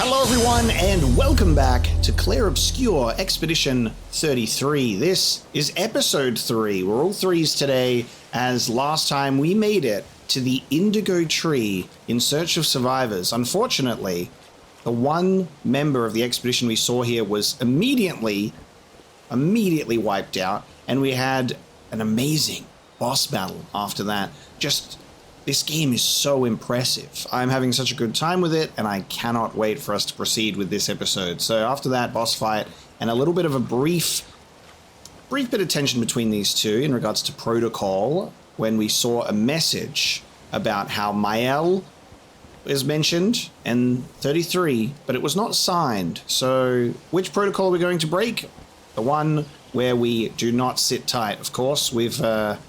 Hello everyone and welcome back to Clair Obscur Expedition 33. This is episode 3. We're all threes today, as last time we made it to the Indigo tree in search of survivors. Unfortunately, the one member of the expedition we saw here was immediately wiped out, and we had an amazing boss battle after that. This game is so impressive. I'm having such a good time with it, and I cannot wait for us to proceed with this episode. So after that boss fight, and a little bit of a brief bit of tension between these two in regards to protocol, when we saw a message about how Maelle is mentioned in 33, but it was not signed. So which protocol are we going to break? The one where we do not sit tight. Of course, we're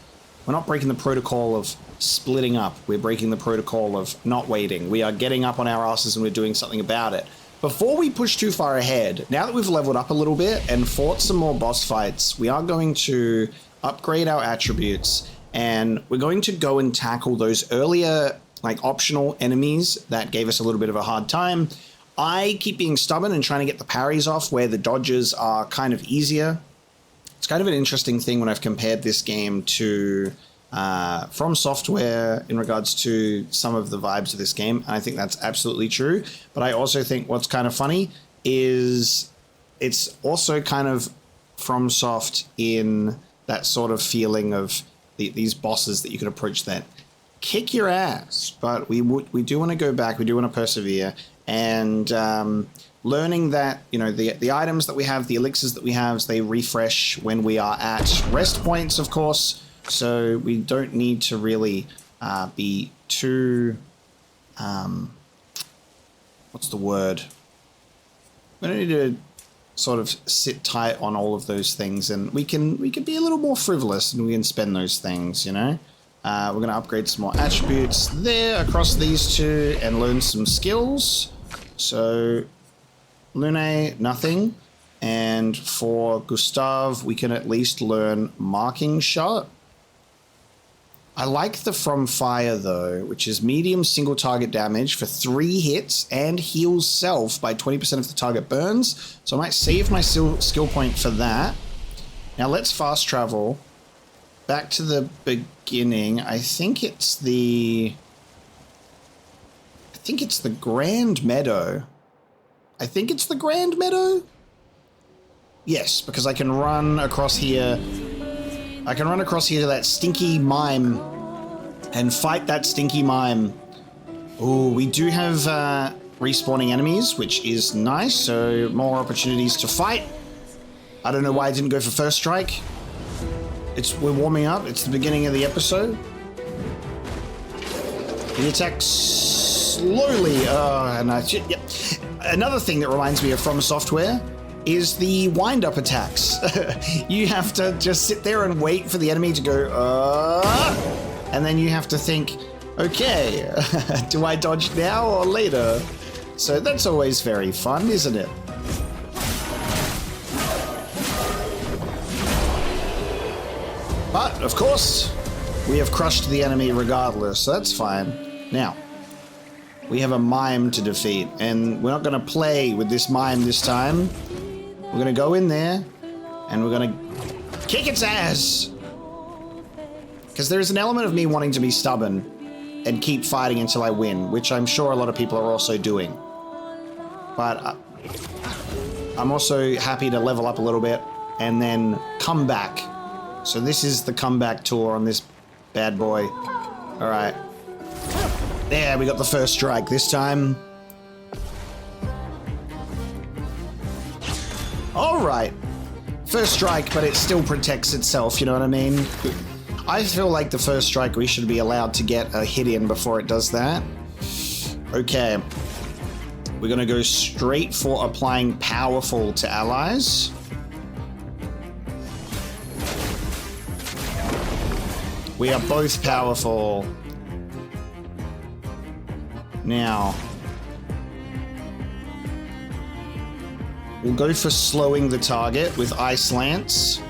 not breaking the protocol of splitting up. We're breaking the protocol of not waiting. We are getting up on our asses and we're doing something about it. Before we push too far ahead, now that we've leveled up a little bit and fought some more boss fights, we are going to upgrade our attributes, and we're going to go and tackle those earlier, like, optional enemies that gave us a little bit of a hard time. I keep being stubborn and trying to get the parries off where the dodges are kind of easier. It's kind of an interesting thing when I've compared this game to From Software in regards to some of the vibes of this game, and I think that's absolutely true. But I also think what's kind of funny is it's also kind of From Soft in that sort of feeling of these bosses that you could approach that kick your ass, but we do want to go back, we do want to persevere, and learning that, you know, the items that we have, the elixirs that we have, they refresh when we are at rest points, of course. So we don't need to really be too, what's the word? We don't need to sort of sit tight on all of those things, and we can be a little more frivolous and we can spend those things, you know? We're going to upgrade some more attributes there across these two and learn some skills. So Lune, nothing. And for Gustav, we can at least learn Marking Shot. I like the From Fire, though, which is medium single target damage for 3 hits and heals self by 20% if the target burns. So I might save my skill point for that. Now let's fast travel back to the beginning. I think it's the Grand Meadow. I think it's the Grand Meadow? Yes, because I can run across here. I can run across here to that stinky Mime and fight that stinky Mime. Oh, we do have respawning enemies, which is nice, so more opportunities to fight. I don't know why I didn't go for first strike. We're warming up. It's the beginning of the episode. He attacks slowly. Yep. Another thing that reminds me of From Software is the wind-up attacks. You have to just sit there and wait for the enemy to go, and then you have to think, okay, do I dodge now or later? So that's always very fun, isn't it? But, of course, we have crushed the enemy regardless, so that's fine. Now, we have a Mime to defeat, and we're not going to play with this Mime this time. We're going to go in there, and we're going to kick its ass. Because there's an element of me wanting to be stubborn and keep fighting until I win, which I'm sure a lot of people are also doing. But I'm also happy to level up a little bit and then come back. So this is the comeback tour on this bad boy. All right. There, we got the first strike this time. All right. First strike, but it still protects itself, you know what I mean? I feel like the first strike, we should be allowed to get a hit in before it does that. Okay. We're going to go straight for applying Powerful to allies. We are both powerful. Now, we'll go for slowing the target with Ice Lance.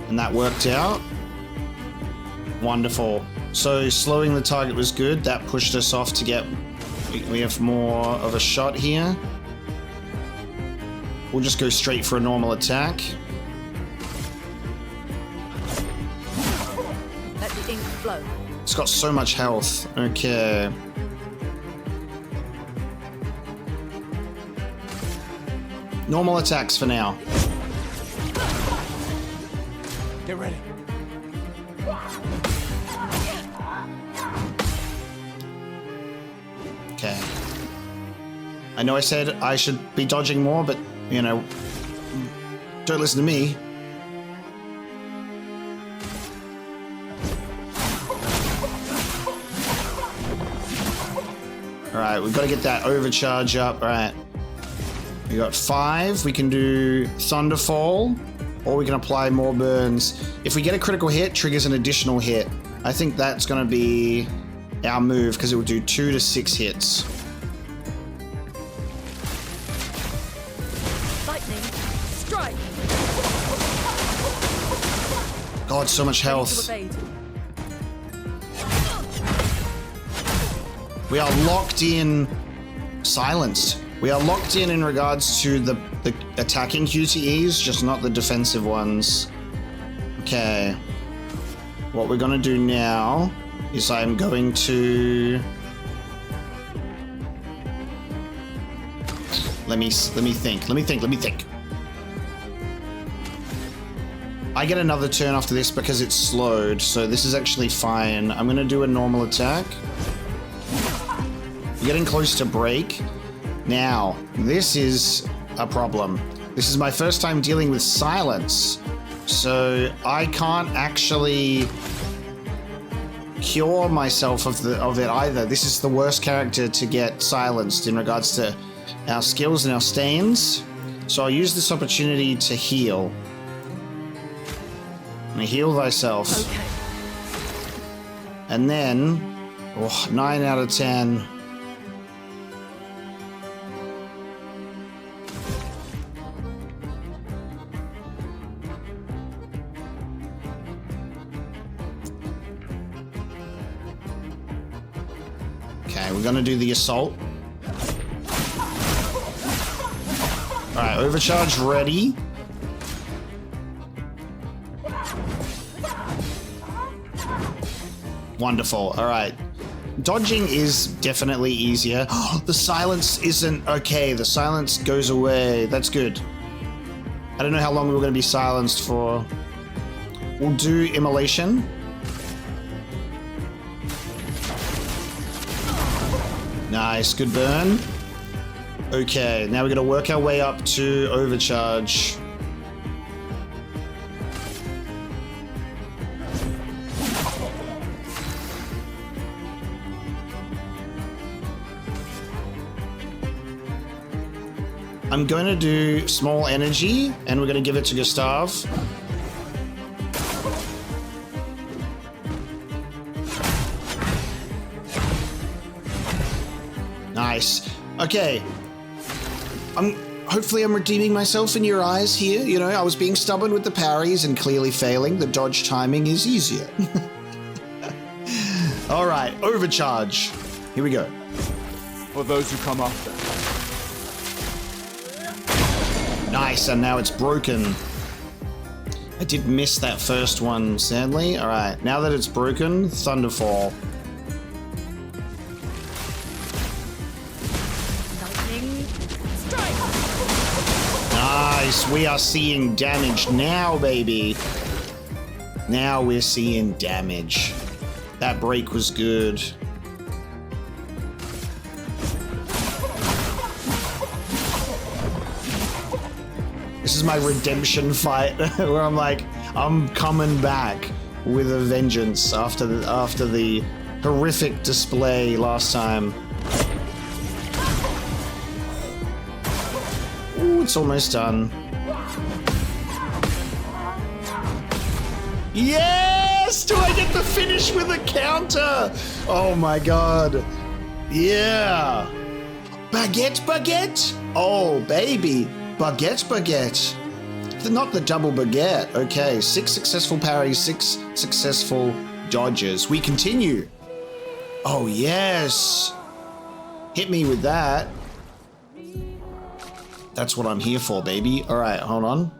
And that worked out. Wonderful. So slowing the target was good. That pushed us off to get... We have more of a shot here. We'll just go straight for a normal attack. Let the ink flow. It's got so much health. Okay. Normal attacks for now. Get ready. Okay. I know I said I should be dodging more, but, you know, don't listen to me. Alright, we've got to get that overcharge up. Alright. We got 5. We can do Thunderfall, or we can apply more burns. If we get a critical hit, triggers an additional hit. I think that's going to be our move, because it will do 2 to 6 hits. Lightning strike. God, so much health. We are locked in. Silenced. We are locked in regards to the attacking QTEs, just not the defensive ones. Okay. What we're going to do now is I'm going to... Let me think. I get another turn after this because it's slowed, so this is actually fine. I'm going to do a normal attack. We're getting close to break. Now, this is a problem. This is my first time dealing with silence, so I can't actually cure myself of it either. This is the worst character to get silenced in regards to our skills and our stains. So I'll use this opportunity to heal. Heal thyself. Okay. And then, 9 out of 10. Okay, we're gonna do the assault. Alright, overcharge ready. Wonderful. Alright. Dodging is definitely easier. The silence isn't okay. The silence goes away. That's good. I don't know how long we were going to be silenced for. We'll do immolation. Nice, good burn. Okay, now we're going to work our way up to overcharge. I'm going to do small energy, and we're going to give it to Gustav. Nice. Okay. Hopefully I'm redeeming myself in your eyes here. You know, I was being stubborn with the parries and clearly failing. The dodge timing is easier. All right, overcharge. Here we go. For those who come after. Nice, and now it's broken. I did miss that first one, sadly. All right, now that it's broken, Thunderfall. Lightning strike. Nice, we are seeing damage now, baby. Now we're seeing damage. That break was good. This is my redemption fight where I'm like, I'm coming back with a vengeance after the horrific display last time. Ooh, it's almost done. Yes! Do I get the finish with a counter? Oh my god. Yeah. Baguette? Oh, baby. Baguette. Not the double baguette. Okay, 6 successful parries, 6 successful dodges. We continue. Oh, yes. Hit me with that. That's what I'm here for, baby. All right, hold on.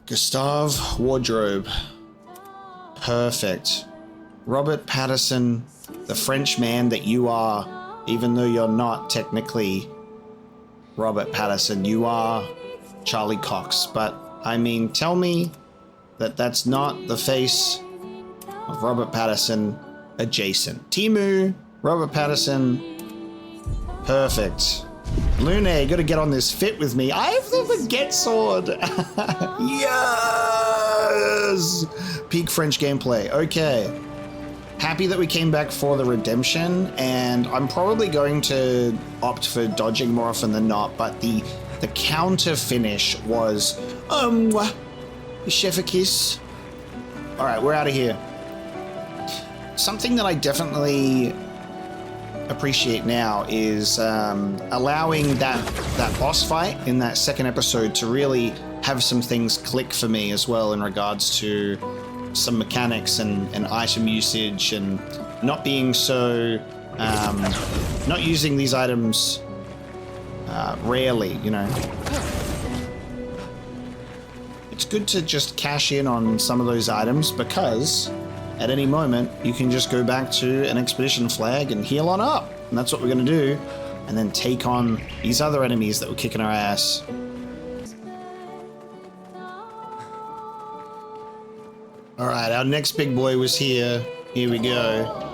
Gustave Wardrobe. Perfect. Robert Pattinson, the French man that you are, even though you're not technically Robert Pattinson, you are Charlie Cox. But, I mean, tell me that that's not the face of Robert Pattinson adjacent. Timu, Robert Pattinson, perfect. Lune, gotta get on this fit with me. I have the Baguette Sword. Yes! Peak French gameplay. Okay. Happy that we came back for the redemption, and I'm probably going to opt for dodging more often than not, but the counter finish was, chef a kiss. All right, we're out of here. Something that I definitely appreciate now is allowing that boss fight in that second episode to really have some things click for me as well in regards to some mechanics and item usage and not being so not using these items rarely, you know. It's good to just cash in on some of those items because at any moment you can just go back to an expedition flag and heal on up, and that's what we're going to do, and then take on these other enemies that were kicking our ass. All right, our next big boy was here. Here we go.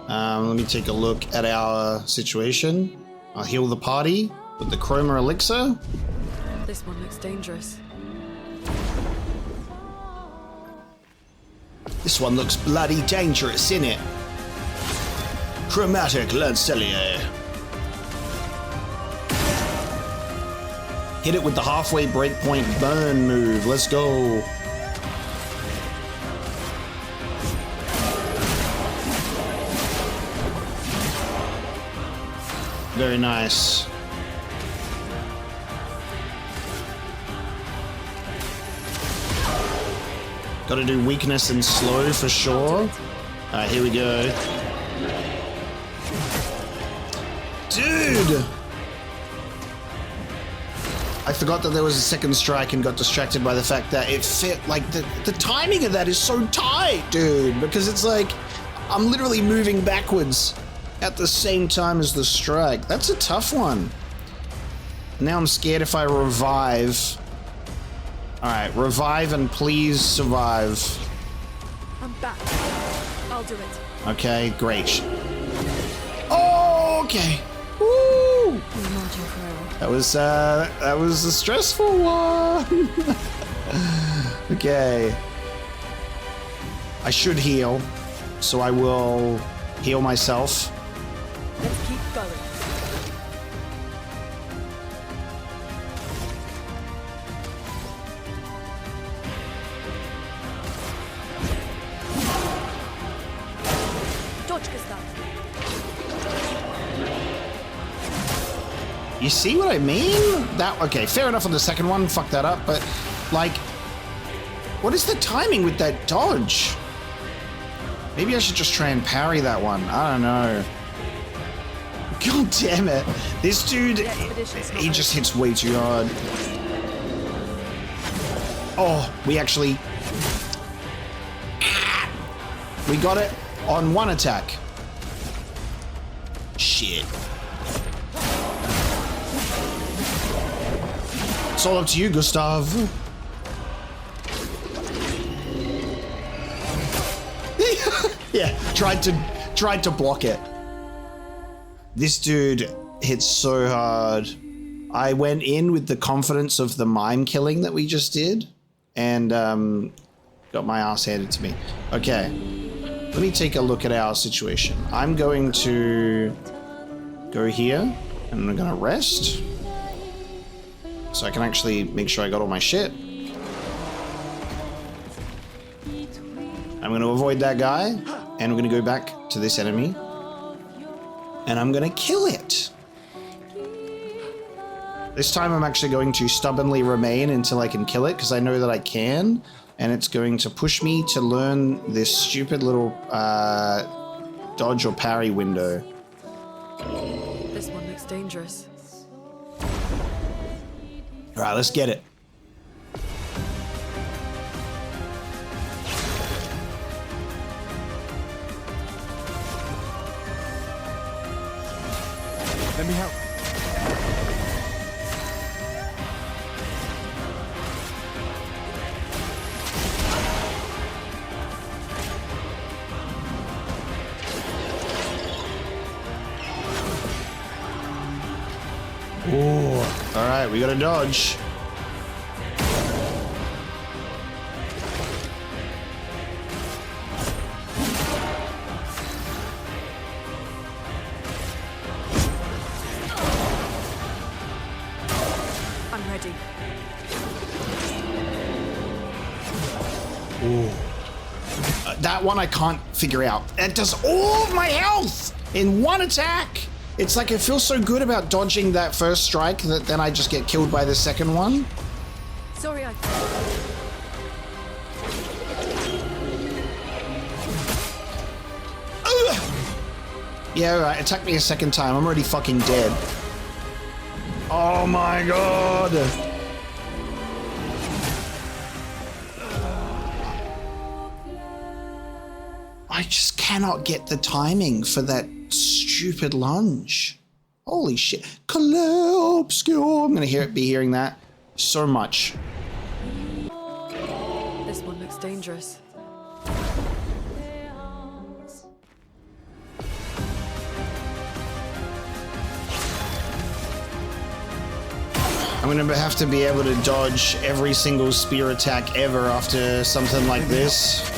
Let me take a look at our situation. I'll heal the party with the Chroma Elixir. This one looks dangerous. This one looks bloody dangerous, innit? Chromatic Lancelier. Hit it with the halfway breakpoint burn move. Let's go. Very nice. Gotta do weakness and slow for sure. Alright, here we go. Dude! I forgot that there was a second strike and got distracted by the fact that it fit, like, the timing of that is so tight, dude, because it's like, I'm literally moving backwards at the same time as the strike. That's a tough one. Now I'm scared if I revive. Alright, revive and please survive. I'm back. I'll do it. Okay, great. Oh, okay. Woo! That was a stressful one. Okay. I should heal, so I will heal myself. Let's keep going. Dodge, Gustav. You see what I mean? That okay, fair enough on the second one, fuck that up, but like, what is the timing with that dodge? Maybe I should just try and parry that one. I don't know. God damn it. This dude, he just hits way too hard. Oh, we actually... We got it on one attack. Shit. It's all up to you, Gustav. Yeah, tried to block it. This dude hits so hard. I went in with the confidence of the mime killing that we just did, and got my ass handed to me. Okay, let me take a look at our situation. I'm going to go here, and I'm gonna rest, so I can actually make sure I got all my shit. I'm gonna avoid that guy, and we're gonna go back to this enemy. And I'm gonna kill it. This time I'm actually going to stubbornly remain until I can kill it, because I know that I can. and it's going to push me to learn this stupid little dodge or parry window. This one looks dangerous. All right, let's get it. Let me help. Ooh. All right, we got to dodge. I'm ready. Ooh. That one I can't figure out. It does all of my health in one attack. It's like I feel so good about dodging that first strike that then I just get killed by the second one. Sorry, I... Yeah, right. Attack me a second time. I'm already fucking dead. Oh my god. I just cannot get the timing for that stupid lunge. Holy shit. Clair Obscur. I'm gonna be hearing that so much. This one looks dangerous. I'm gonna have to be able to dodge every single spear attack ever after something like this.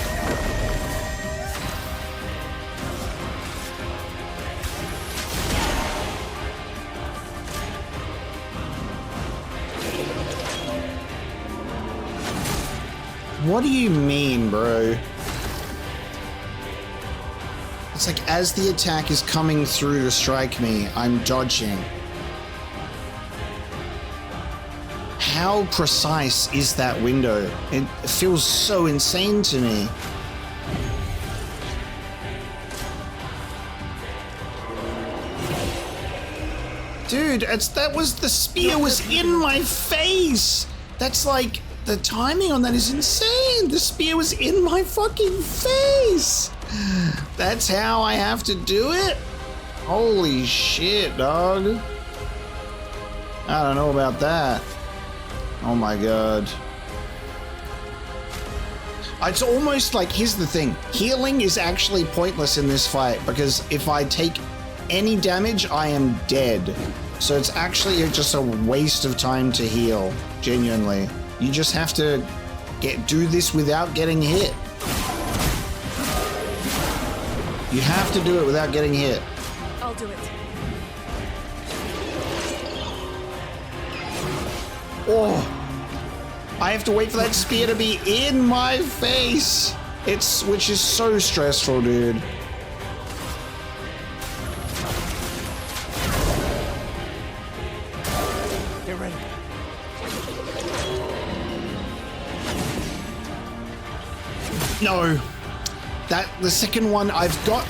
What do you mean, bro? It's like as the attack is coming through to strike me, I'm dodging. How precise is that window? It feels so insane to me. Dude, the spear was in my face. That's like, the timing on that is insane. The spear was in my fucking face. That's how I have to do it? Holy shit, dog. I don't know about that. Oh my god. It's almost like, here's the thing. Healing is actually pointless in this fight because if I take any damage, I am dead. So it's actually just a waste of time to heal, genuinely. You just have to do this without getting hit. You have to do it without getting hit. I'll do it. Oh, I have to wait for that spear to be in my face. Which is so stressful, dude. Get ready. No, the second one, I've got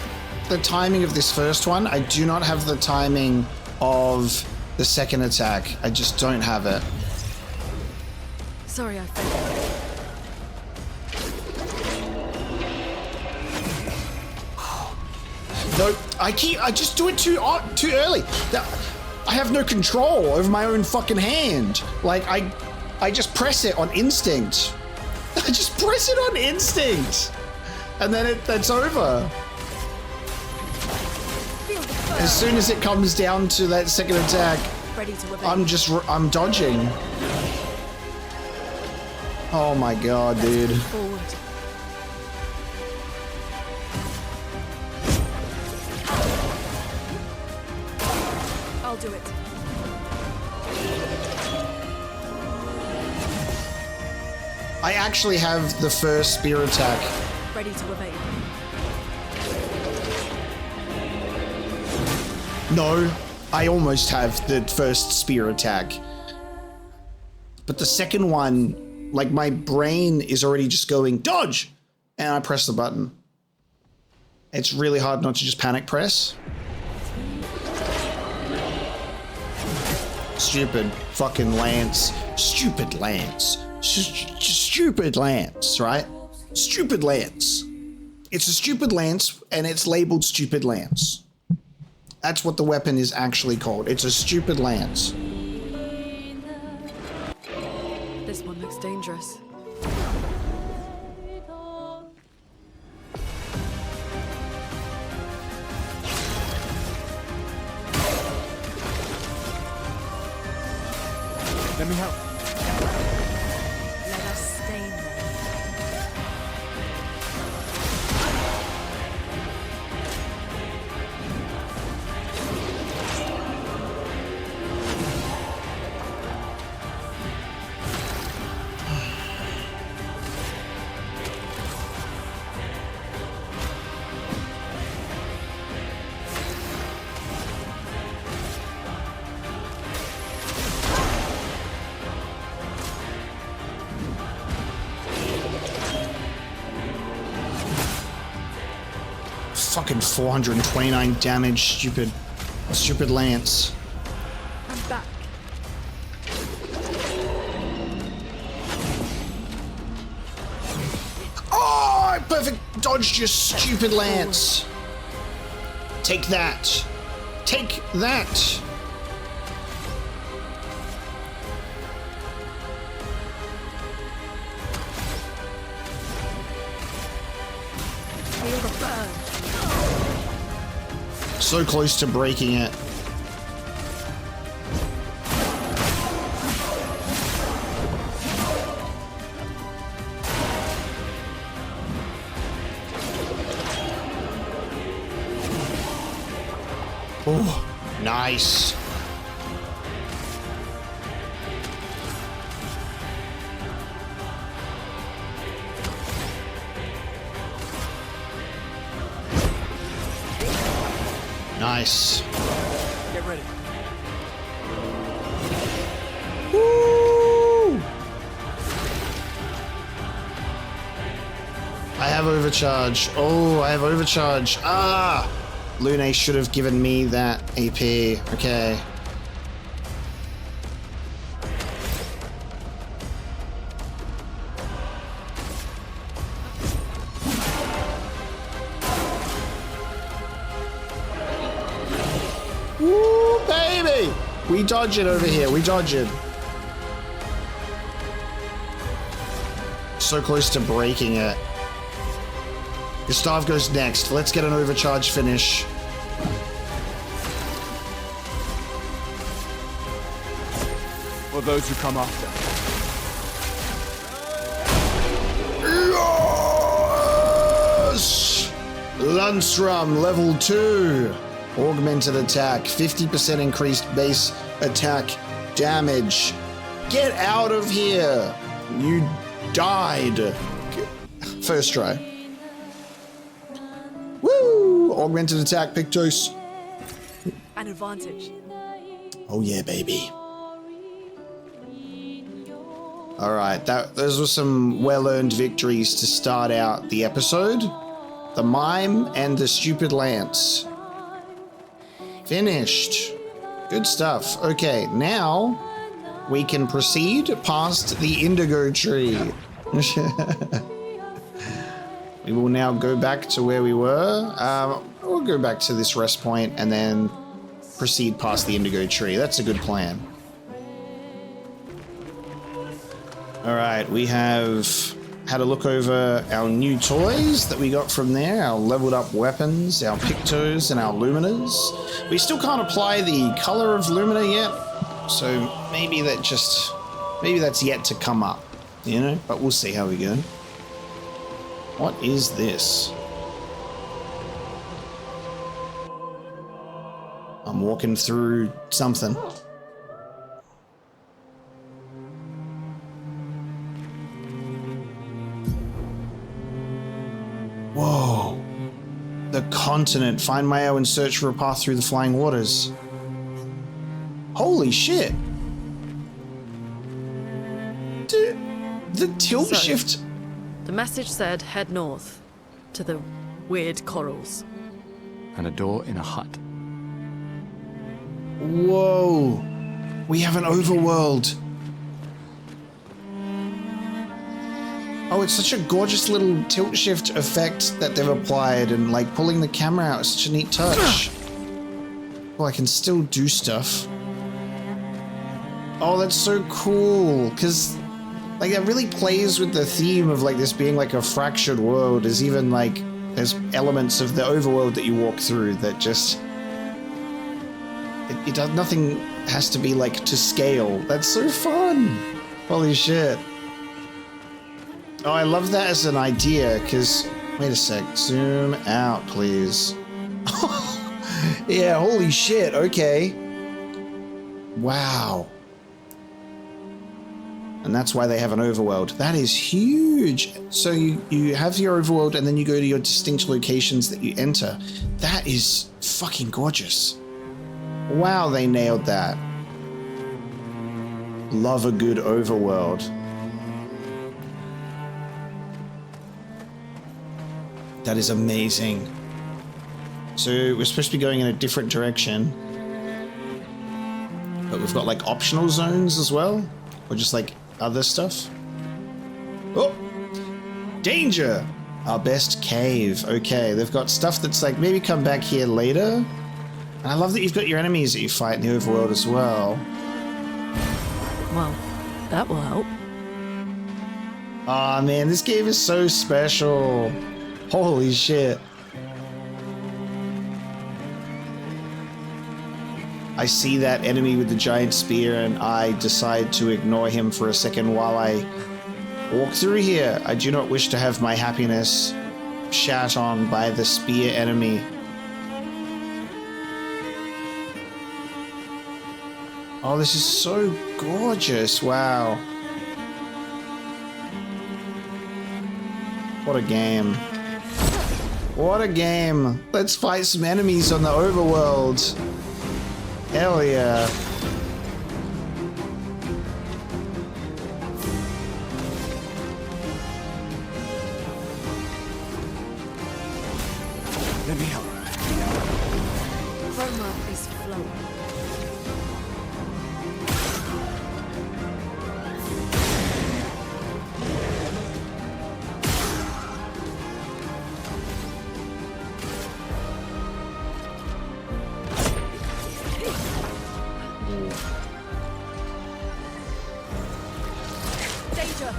the timing of this first one. I do not have the timing of the second attack. I just don't have it. Sorry, I failed. No, I just do it too early. I have no control over my own fucking hand. Like, I just press it on instinct. I just press it on instinct. And then that's over. As soon as it comes down to that second attack, Ready to evade. I'm dodging. Oh my god, dude. Forward. I'll do it. I actually have the first spear attack. Ready to evade. No, I almost have the first spear attack. But the second one Like my brain is already just going, dodge! And I press the button. It's really hard not to just panic press. Stupid fucking Lance. Stupid Lance. Stupid Lance, right? Stupid Lance. It's a stupid Lance, and it's labeled Stupid Lance. That's what the weapon is actually called. It's a stupid Lance. This one looks dangerous. Let me help. Let us stain them. Fucking 429 damage, stupid Lance. I'm back. Oh, I perfect dodged your stupid Lance. Take that. Take that. Feel the burn. So close to breaking it. Oh, nice. Nice. Get ready. Woo! I have overcharge. Oh, I have overcharge. Ah! Lune should have given me that AP. Okay. Woo, baby! We dodge it over here. We dodge it. So close to breaking it. Gustav goes next. Let's get an overcharge finish. For those who come after. Yes! Lundstrom, level 2. Augmented attack. 50% increased base attack damage. Get out of here. You died. First try. Woo! Augmented attack, Pictos. An advantage. Oh yeah, baby. All right, those were some well-earned victories to start out the episode. The Mime and the Stupid Lance. Finished. Good stuff. Okay, now we can proceed past the Indigo tree. We will now go back to where we were. We'll go back to this rest point and then proceed past the Indigo tree. That's a good plan. All right, we have had a look over our new toys that we got from there, our leveled up weapons, our Pictos and our Luminas. We still can't apply the color of Lumina yet, so maybe that's yet to come up, you know, but we'll see how we go. What is this? I'm walking through something. Whoa. The continent. Find Maelle and search for a path through the flying waters. Holy shit. The tilt So- shift. The message said head north to the weird corals. And a door in a hut. Whoa. We have an overworld. Oh, it's such a gorgeous little tilt shift effect that they've applied, and like pulling the camera out is such a neat touch. Well, I can still do stuff. Oh, that's so cool, because like that really plays with the theme of like this being like a fractured world. There's even like there's elements of the overworld that you walk through that just it does nothing has to be like to scale. That's so fun. Holy shit. Oh, I love that as an idea, because wait a sec, zoom out please. Yeah, holy shit, okay. Wow. And that's why they have an overworld. That is huge. So you have your overworld and then you go to your distinct locations that you enter. That is fucking gorgeous. Wow, they nailed that. Love a good overworld. That is amazing. So we're supposed to be going in a different direction. But we've got like optional zones as well? Or just like other stuff? Oh! Danger! Our best cave. Okay, they've got stuff that's like, maybe come back here later. And I love that you've got your enemies that you fight in the overworld as well. Well, that will help. Aw, man, this game is so special. Holy shit. I see that enemy with the giant spear and I decide to ignore him for a second while I walk through here. I do not wish to have my happiness shat on by the spear enemy. Oh, this is so gorgeous. Wow. What a game. What a game. Let's fight some enemies on the overworld. Hell yeah. Let me help. Chroma is flowing. Danger!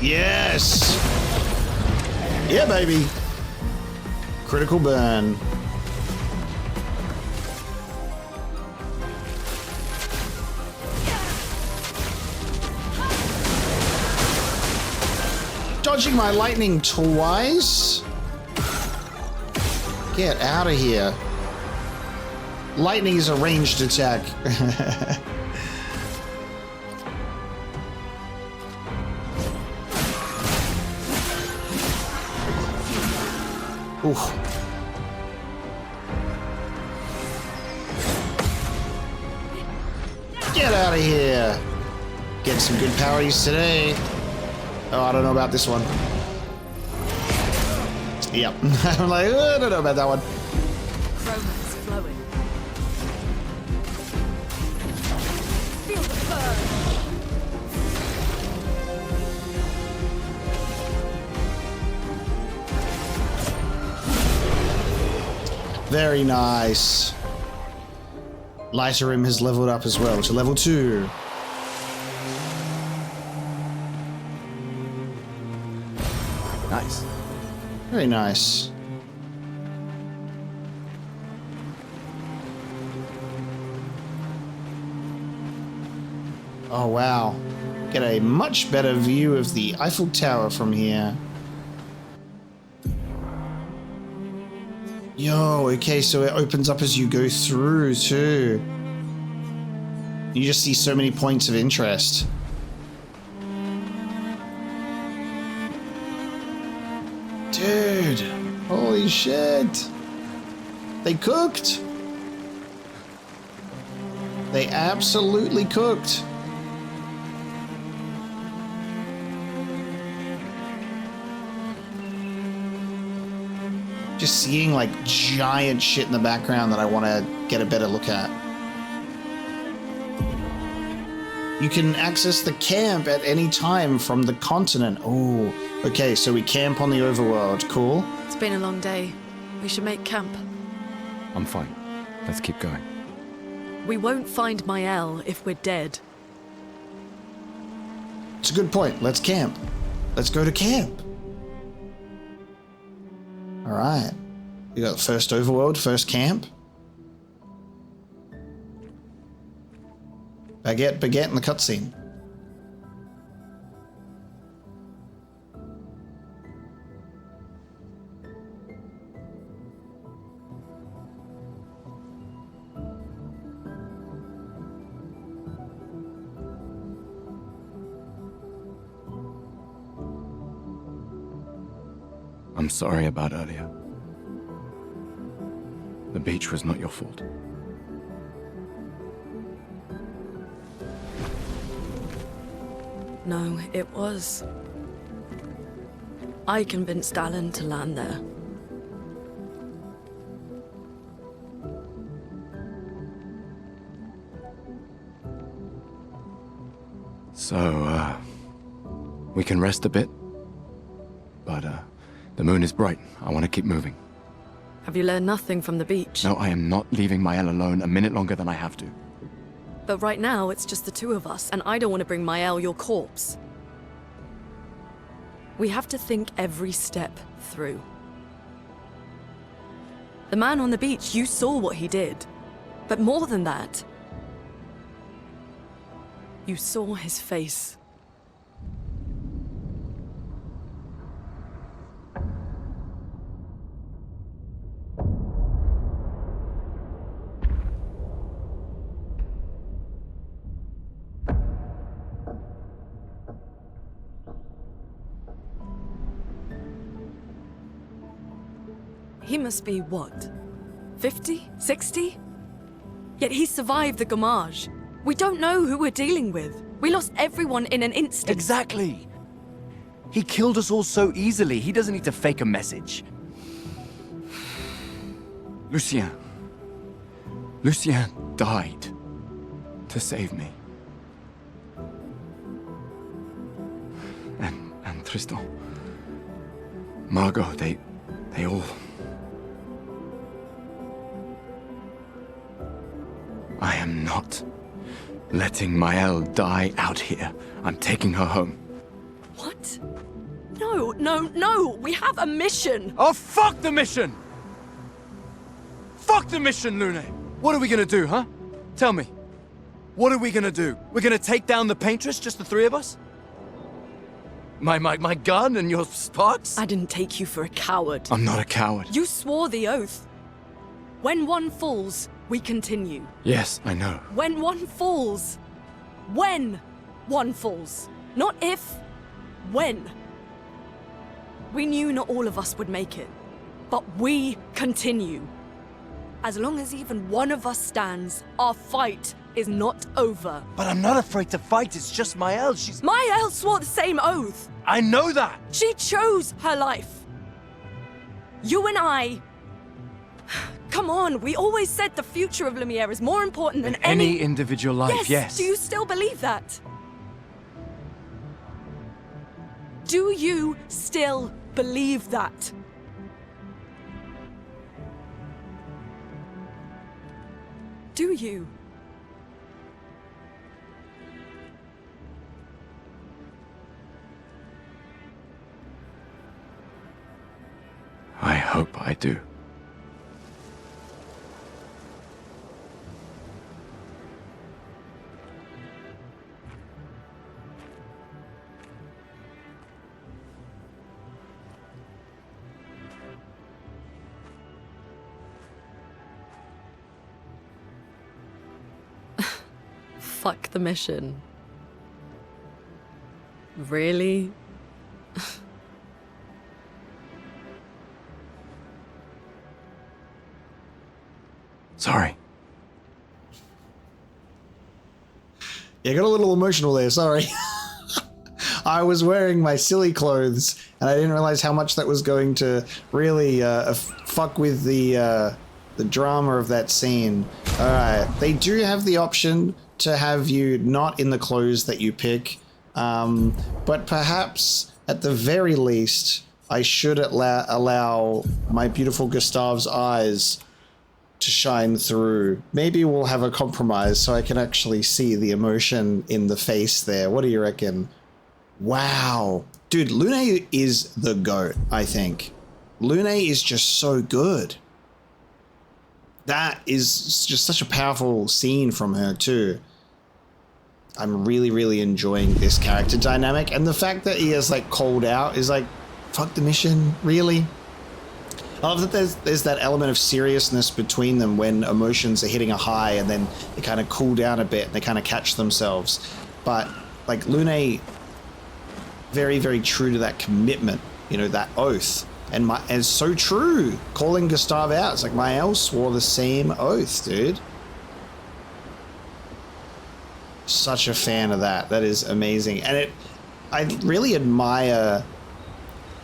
Yes! Yeah, baby. Critical burn. Dodging my lightning twice? Get out of here. Lightning is a ranged attack. Oof. Get out of here. Getting some good power use today. Oh, I don't know about this one. Yep. I'm like, I don't know about that one. Chroma is flowing. Feel the burn! Very nice. Lighter Rim has leveled up as well to level 2. Nice. Very nice. Oh wow. Get a much better view of the Eiffel Tower from here. Yo, okay, so it opens up as you go through too. You just see so many points of interest. Dude. Dude, holy shit. They cooked. They absolutely cooked. Just seeing like giant shit in the background that I want to get a better look at. You can access the camp at any time from the continent. Oh, okay, so we camp on the overworld. Cool. It's been a long day. We should make camp. I'm fine. Let's keep going. We won't find Maelle if we're dead. It's a good point. Let's camp. Let's go to camp. All right. We got first overworld, first camp. Baguette in the cutscene. I'm sorry about earlier. The beach was not your fault. No, it was. I convinced Alan to land there. So, we can rest a bit. But, the moon is bright. I want to keep moving. Have you learned nothing from the beach? No, I am not leaving Maelle alone a minute longer than I have to. But right now, it's just the two of us, and I don't want to bring Maelle your corpse. We have to think every step through. The man on the beach, you saw what he did. But more than that, you saw his face. He must be, what, 50? 60? Yet he survived the Gommage. We don't know who we're dealing with. We lost everyone in an instant. Exactly. He killed us all so easily. He doesn't need to fake a message. Lucien. Lucien died to save me. And Tristan. Margot, they all... I am not letting Maelle die out here. I'm taking her home. What? No, no, no! We have a mission! Oh, fuck the mission! Fuck the mission, Lune! What are we gonna do, huh? Tell me. What are we gonna do? We're gonna take down the Paintress, just the three of us? My gun and your sparks? I didn't take you for a coward. I'm not a coward. You swore the oath. When one falls, we continue. Yes, I know. When one falls. When one falls. Not if, when. We knew not all of us would make it, but we continue. As long as even one of us stands, our fight is not over. But I'm not afraid to fight. It's just Maelle. She's... Maelle swore the same oath. I know that. She chose her life. You and I... Come on, we always said the future of Lumiere is more important than Any individual life, yes. Do you still believe that? Do you still believe that? Do you? I hope I do. Fuck the mission. Really? Sorry. Yeah, I got a little emotional there, sorry. I was wearing my silly clothes, and I didn't realize how much that was going to really fuck with the drama of that scene. Alright, they do have the option to have you not in the clothes that you pick, but perhaps, at the very least, I should allow my beautiful Gustave's eyes to shine through. Maybe we'll have a compromise so I can actually see the emotion in the face there. What do you reckon? Wow. Dude, Lune is the GOAT, I think. Lune is just so good. That is just such a powerful scene from her too. I'm really, really enjoying this character dynamic, and the fact that he has like called out is like, fuck the mission, really? I love that there's that element of seriousness between them when emotions are hitting a high and then they kind of cool down a bit and they kind of catch themselves. But like Lune, very, very true to that commitment, you know, that oath. And it's so true, calling Gustave out. It's like Maelle swore the same oath, dude. Such a fan of that. That is amazing. And I really admire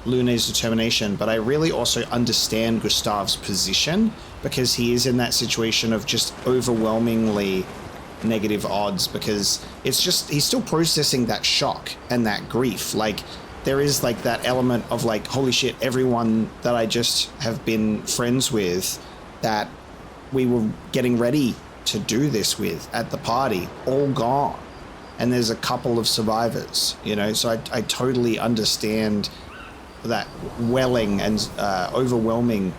Lune's determination, but I really also understand Gustave's position because he is in that situation of just overwhelmingly negative odds, because it's just, he's still processing that shock and that grief. Like, there is like that element of like, holy shit, everyone that I just have been friends with that we were getting ready to do this with at the party, all gone. And there's a couple of survivors, you know, so I totally understand that welling and overwhelming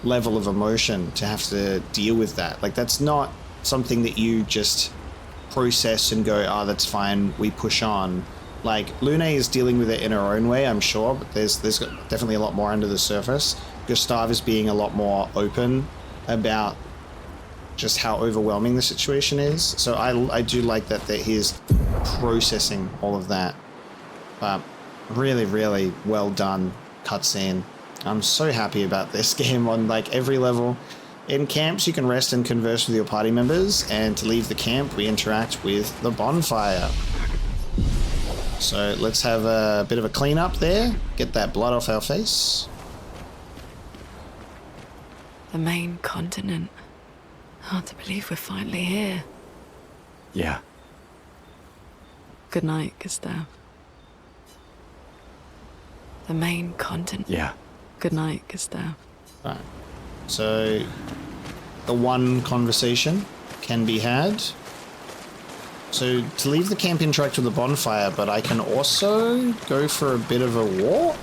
level of emotion to have to deal with that. Like, that's not something that you just process and go, oh, that's fine, we push on. Like, Lune is dealing with it in her own way, I'm sure, but there's definitely a lot more under the surface. Gustave is being a lot more open about just how overwhelming the situation is. So I do like that he is processing all of that. But really, really well done cutscene. I'm so happy about this game on like every level. In camps, you can rest and converse with your party members, and to leave the camp, we interact with the bonfire. So let's have a bit of a clean up there, get that blood off our face. The main continent. Hard to believe we're finally here. Yeah. Good night, Gustave. The main continent. Yeah. Good night, Gustave. Right. So the one conversation can be had. So to leave the camp, interact with the bonfire, but I can also go for a bit of a walk.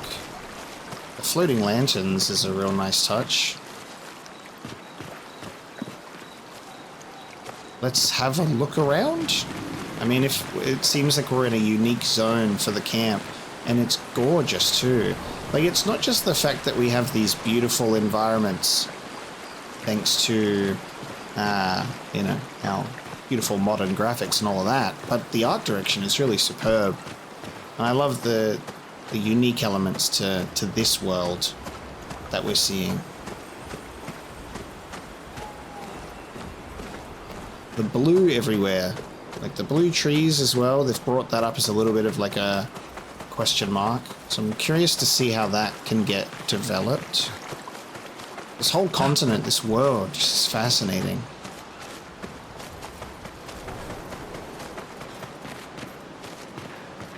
The floating lanterns is a real nice touch. Let's have a look around. I mean, if it seems like we're in a unique zone for the camp, and it's gorgeous too. Like, it's not just the fact that we have these beautiful environments thanks to, you know, our beautiful modern graphics and all of that, but the art direction is really superb. And I love the unique elements to this world that we're seeing. The blue everywhere, like the blue trees as well, they've brought that up as a little bit of like a question mark. So I'm curious to see how that can get developed. This whole continent, this world, just is fascinating.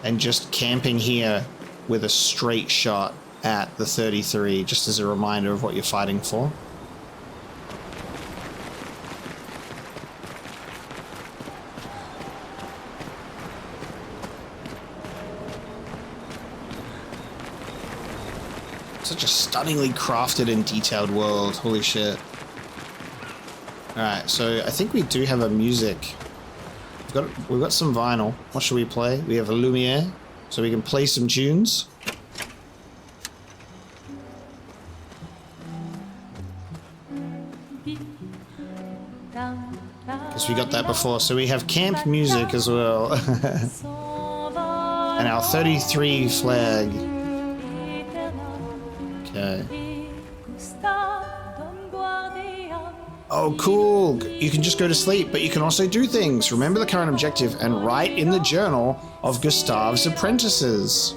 And just camping here with a straight shot at the 33, just as a reminder of what you're fighting for. Such a stunningly crafted and detailed world. Holy shit. Alright, so I think we do have a music. We've got some vinyl. What should we play? We have a Lumiere, so we can play some tunes. Because we got that before, so we have camp music as well. And our 33 flag. Okay. Oh, cool. You can just go to sleep, but you can also do things. Remember the current objective and write in the journal of Gustave's apprentices.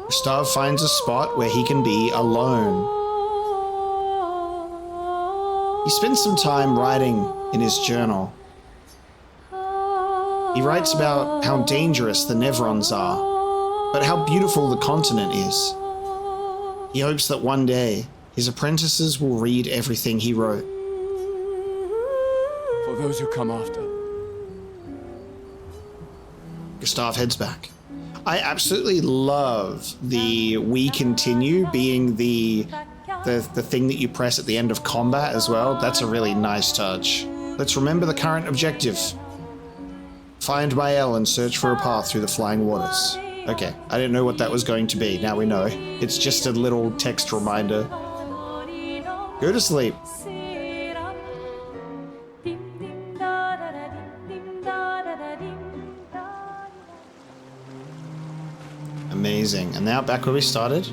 Gustave finds a spot where he can be alone. He spends some time writing in his journal. He writes about how dangerous the Nevrons are, but how beautiful the continent is. He hopes that one day his apprentices will read everything he wrote. For those who come after. Gustave heads back. I absolutely love the "we continue" being the thing that you press at the end of combat as well. That's a really nice touch. Let's remember the current objective. Find Maelle and search for a path through the flying waters. Okay, I didn't know what that was going to be. Now we know. It's just a little text reminder. Go to sleep. Amazing. And now back where we started.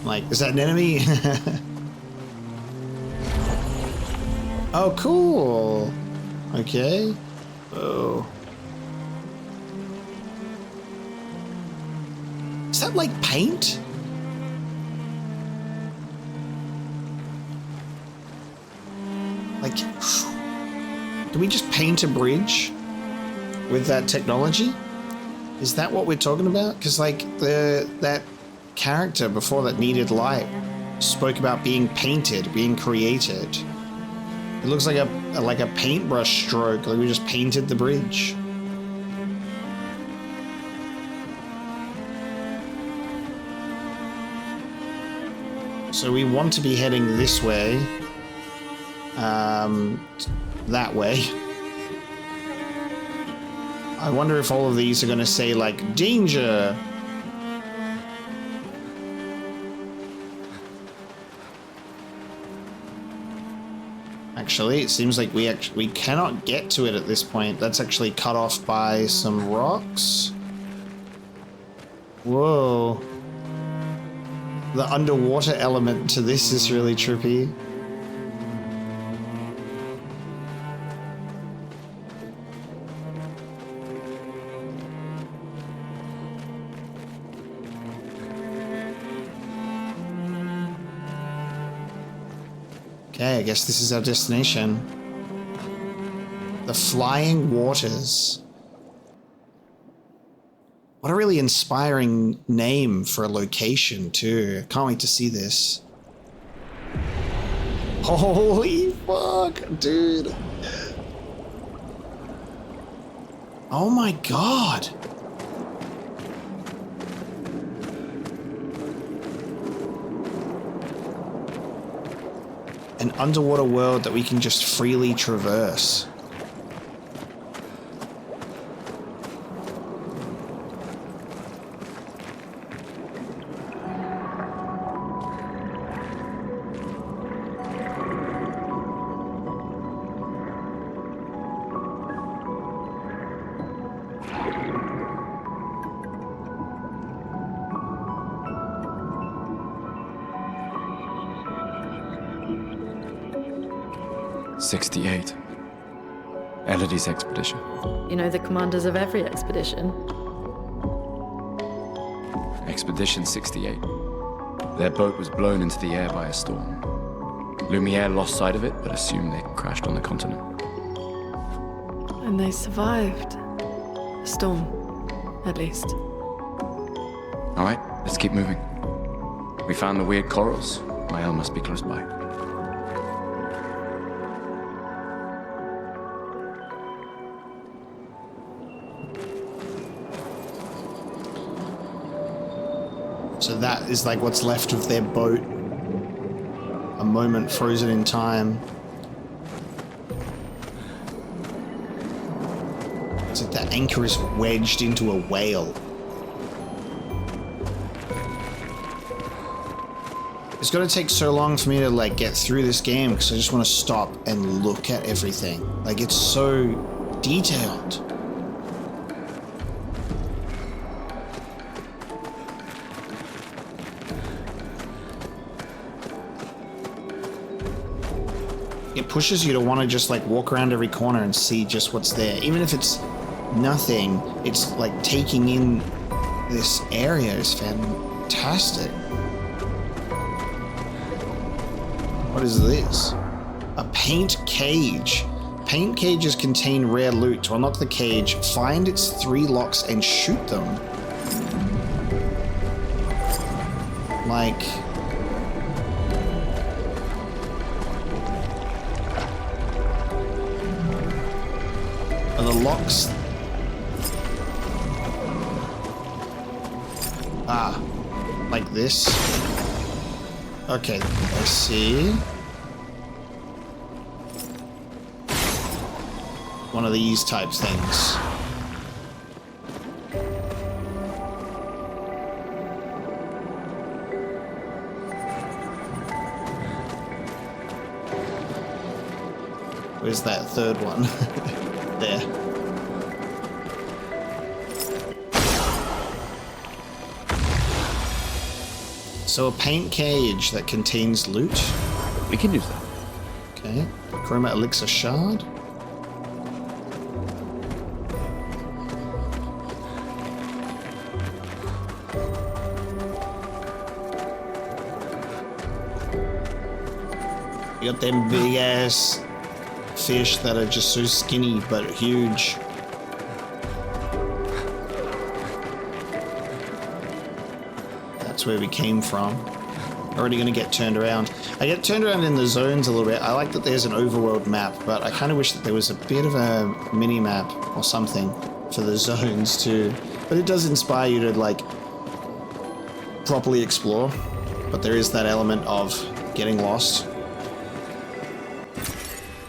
Like, is that an enemy? Oh, cool. Okay. Oh. Is that like paint? Like, can we just paint a bridge with that technology? Is that what we're talking about? Because like that character before that needed light spoke about being painted, being created. It looks like a paintbrush stroke, like we just painted the bridge. So we want to be heading this way. That way. I wonder if all of these are going to say, like, danger. Actually, it seems like we cannot get to it at this point. That's actually cut off by some rocks. Whoa. The underwater element to this is really trippy. Okay, I guess this is our destination. The Flying Waters. What a really inspiring name for a location, too. Can't wait to see this. Holy fuck, dude. Oh my god. An underwater world that we can just freely traverse. '68. Elodie's expedition. You know the commanders of every expedition. Expedition 68. Their boat was blown into the air by a storm. Lumiere lost sight of it, but assumed they crashed on the continent. And they survived. A storm, at least. All right, let's keep moving. We found the weird corals. Maelle must be close by. So that is like what's left of their boat. A moment frozen in time. It's like the anchor is wedged into a whale. It's gonna take so long for me to like get through this game because I just want to stop and look at everything. Like it's so detailed. It pushes you to want to just like walk around every corner and see just what's there. Even if it's nothing, it's like taking in this area is fantastic. What is this? A paint cage. Paint cages contain rare loot. To unlock the cage, find its 3 locks and shoot them. Like... Are the locks... Ah, like this? Okay, I see. One of these type things. Where's that third one? There. So a paint cage that contains loot. We can use that. Okay. Chroma elixir shard. You got them big ass fish that are just so skinny but huge. That's where we came from. Already gonna get turned around. I get turned around in the zones a little bit. I like that there's an overworld map, but I kind of wish that there was a bit of a mini map or something for the zones too. But it does inspire you to like properly explore. But there is that element of getting lost.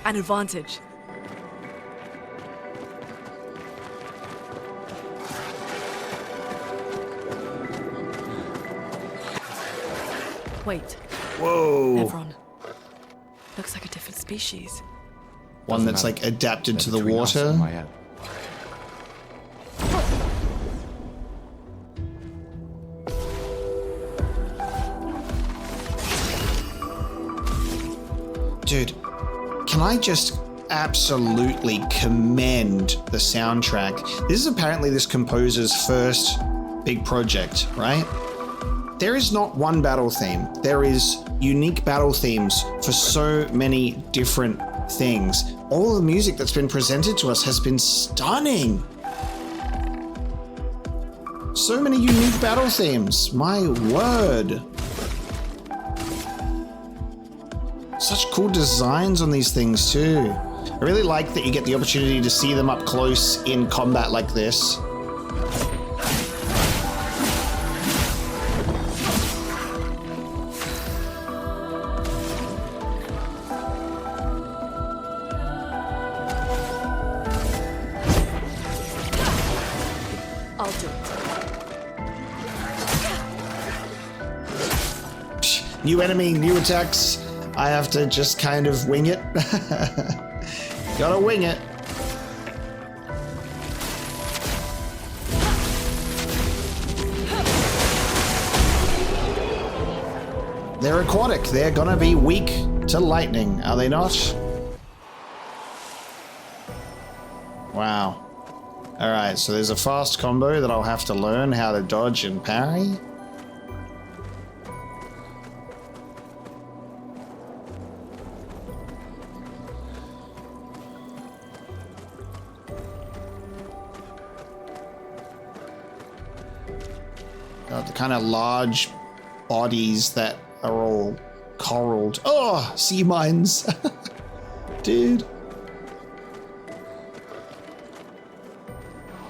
An advantage. Wait, Whoa! Nevron. Looks like a different species. One that's like adapted to the water. Maelle. Dude, can I just absolutely commend the soundtrack? This is apparently this composer's first big project, right? There is not one battle theme. There is unique battle themes for so many different things. All the music that's been presented to us has been stunning. So many unique battle themes. My word. Such cool designs on these things too. I really like that you get the opportunity to see them up close in combat like this. I'll do it. New enemy, new attacks. I have to just kind of wing it. Gotta wing it. They're aquatic. They're gonna be weak to lightning, are they not? Wow. Alright, so there's a fast combo that I'll have to learn how to dodge and parry. The kind of large bodies that are all coralled. Oh, sea mines. Dude.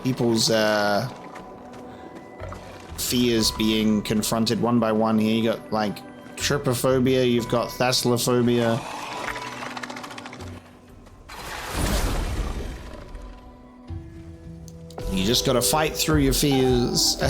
People's fears being confronted one by one here. You got like trypophobia, you've got thalassophobia. You just gotta fight through your fears.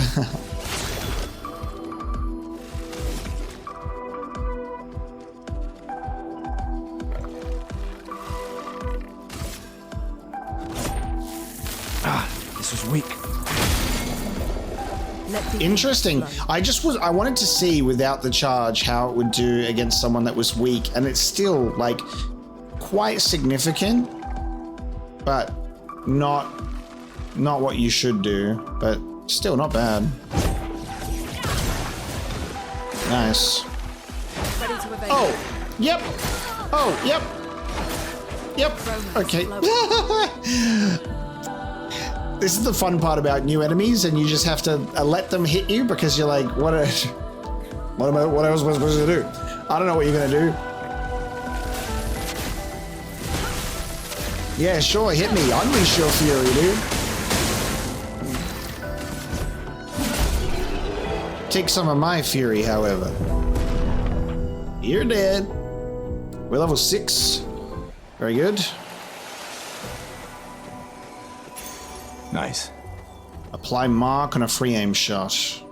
Let the Interesting. flow. I wanted to see without the charge how it would do against someone that was weak, and it's still like quite significant, but not what you should do, but still not bad. Nice. Ready to evade. Oh, yep. Oh, yep. Yep. Okay. This is the fun part about new enemies, and you just have to let them hit you because you're like, what else was I supposed to do? I don't know what you're gonna do. Yeah, sure, hit me. Unleash your fury, dude. Take some of my fury, however. You're dead. We're level 6. Very good. Nice. Apply mark on a free aim shot.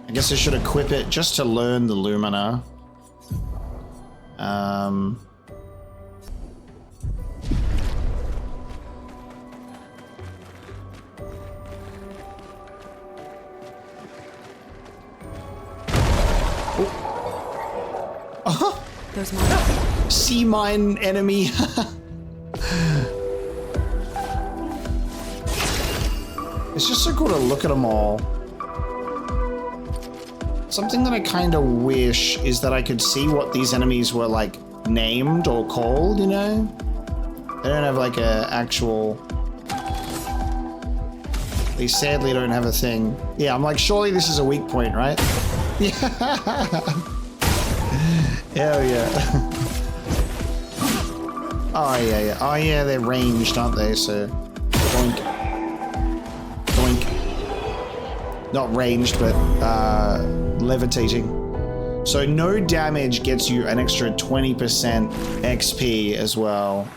I guess I should equip it just to learn the Lumina. Those mines. Sea mine enemy. It's just so cool to look at them all. Something that I kind of wish is that I could see what these enemies were like named or called, you know? They don't have like a actual... They sadly don't have a thing. Yeah, I'm like, surely this is a weak point, right? Yeah. Hell yeah. Oh yeah, yeah. Oh yeah, they're ranged, aren't they? So, boink. Boink. Not ranged, but levitating. So no damage gets you an extra 20% XP as well.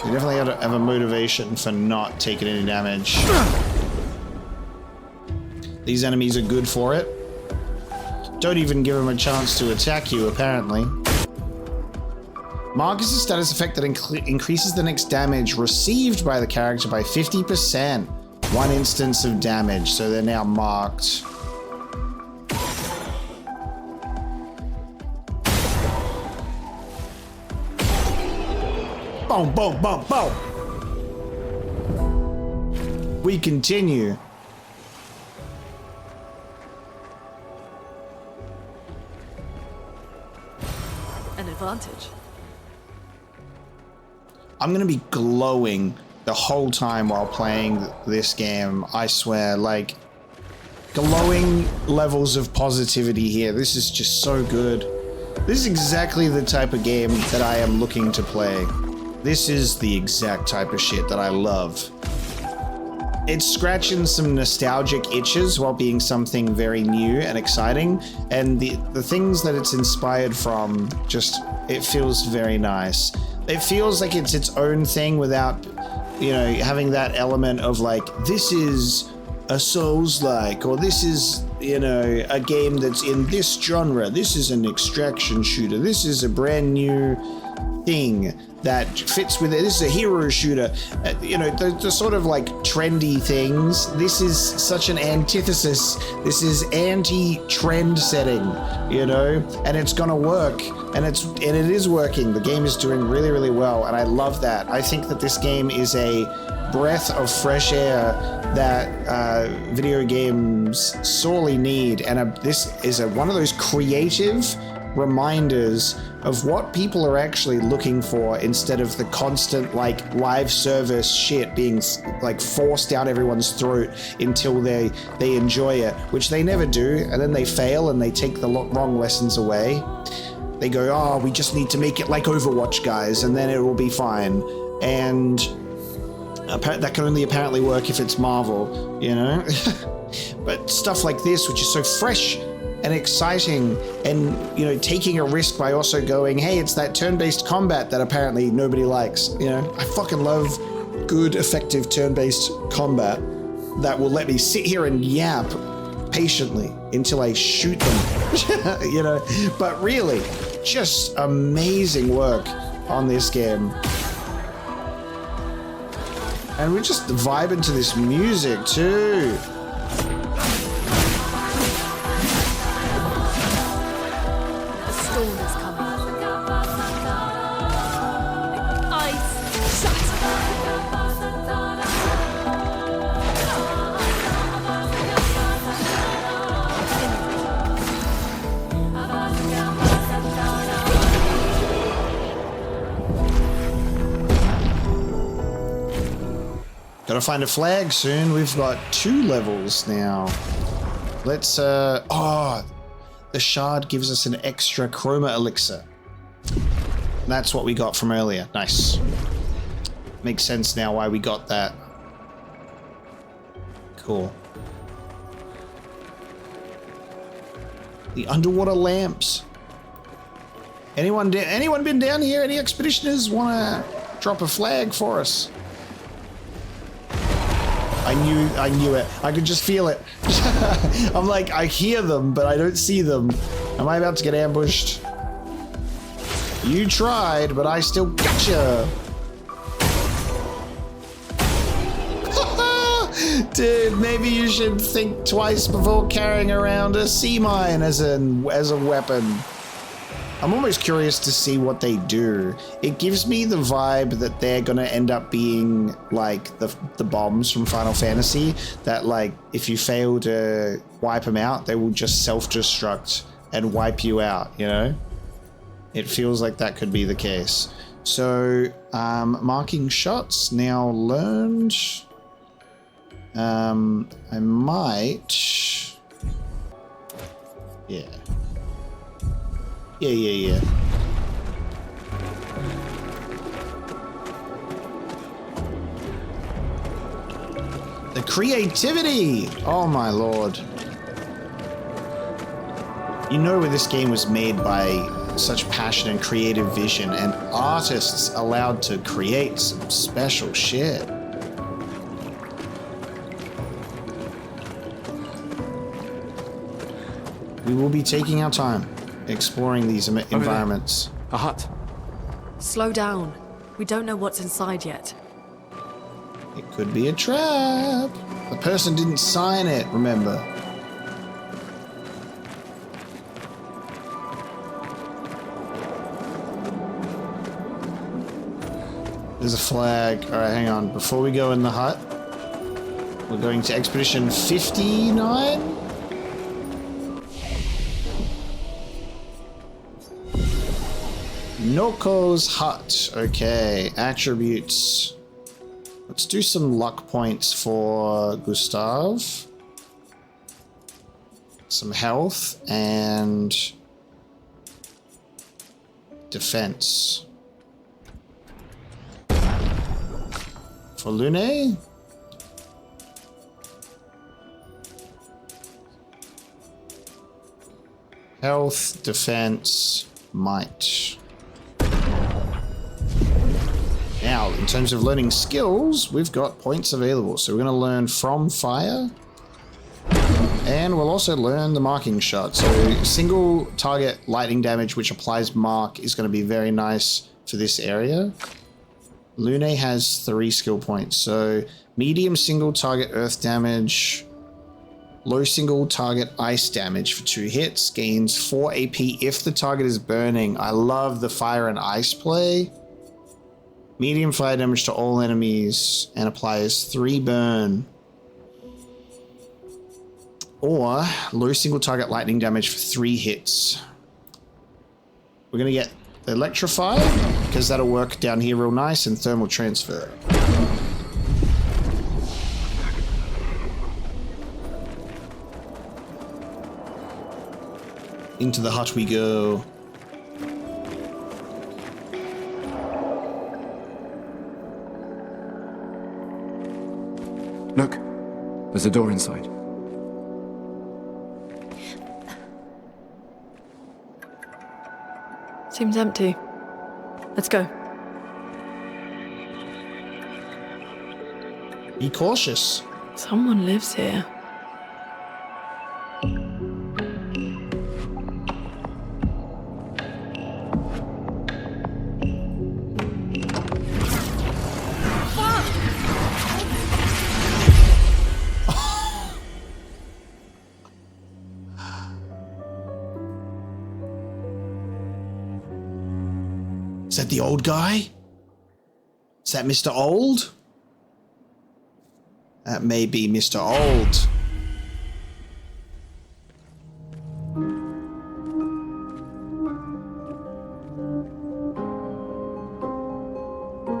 You definitely have to have a motivation for not taking any damage. These enemies are good for it. Don't even give them a chance to attack you, apparently. Mark is a status effect that increases the next damage received by the character by 50%. One instance of damage, so they're now marked. Boom, boom, boom, boom. We continue. An advantage. I'm gonna be glowing the whole time while playing this game, I swear, like, glowing levels of positivity here. This is just so good. This is exactly the type of game that I am looking to play. This is the exact type of shit that I love. It's scratching some nostalgic itches while being something very new and exciting, and the things that it's inspired from, just, it feels very nice. It feels like it's its own thing without, you know, having that element of like, this is a Souls-like, or this is, you know, a game that's in this genre, this is an extraction shooter, this is a brand new thing that fits with it, this is a hero shooter, you know, the sort of like trendy things. This is such an antithesis, this is anti-trend setting, you know, and it's gonna work, and it is working. The game is doing really, really well, and I love that. I think that this game is a breath of fresh air that video games sorely need, and this is one of those creative reminders of what people are actually looking for, instead of the constant like live service shit being like forced down everyone's throat until they enjoy it, which they never do, and then they fail and they take the wrong lessons away. They go, oh, we just need to make it like Overwatch, guys, and then it will be fine. And that can only apparently work if it's Marvel, you know? But stuff like this, which is so fresh and exciting, and, you know, taking a risk by also going, hey, it's that turn-based combat that apparently nobody likes, you know? I fucking love good, effective turn-based combat that will let me sit here and yap patiently until I shoot them, you know? But really, Just amazing work on this game. And we're just vibing to this music too. The storm is coming. Eyes shut. Gotta find a flag soon. We've got 2 levels now. Let's, oh, the shard gives us an extra chroma elixir. That's what we got from earlier. Nice. Makes sense now why we got that. Cool. The underwater lamps. Anyone been down here? Any expeditioners wanna drop a flag for us? I knew it. I could just feel it. I'm like, I hear them, but I don't see them. Am I about to get ambushed? You tried, but I still gotcha. Dude, maybe you should think twice before carrying around a sea mine as a weapon. I'm almost curious to see what they do. It gives me the vibe that they're gonna end up being like the bombs from Final Fantasy, that like if you fail to wipe them out, they will just self-destruct and wipe you out, you know? It feels like that could be the case. So, marking shots now learned. I might... Yeah. Yeah. The creativity! Oh my lord. You know where this game was made by such passion and creative vision, and artists allowed to create some special shit. We will be taking our time exploring these environments. A hut. Slow down. We don't know what's inside yet. It could be a trap. The person didn't sign it, remember. There's a flag. All right, hang on. Before we go in the hut, we're going to Expedition 59? Noko's hut. Okay, attributes. Let's do some luck points for Gustav. Some health and defense. For Lune. Health, defense, might. Now, in terms of learning skills, we've got points available. So we're going to learn from fire. And we'll also learn the marking shot. So single target lightning damage, which applies mark, is going to be very nice for this area. Lune has 3 skill points. So medium single target earth damage. Low single target ice damage for 2 hits. Gains 4 AP if the target is burning. I love the fire and ice play. Medium fire damage to all enemies and applies 3 burn. Or low single target lightning damage for 3 hits. We're going to get electrify because that'll work down here real nice, and thermal transfer. Into the hut we go. Look, there's a door inside. Seems empty. Let's go. Be cautious. Someone lives here. Is that the old guy? Is that Mr. Old? That may be Mr. Old.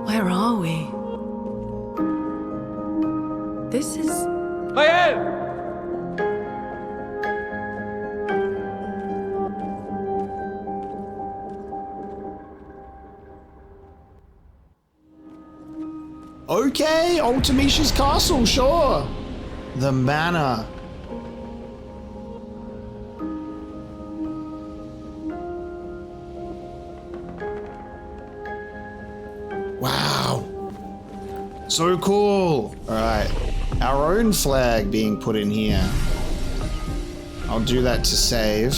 Where are we? This is... Maelle! Okay, Ultimisha's castle, sure. The manor. Wow. So cool. All right. Our own flag being put in here. I'll do that to save.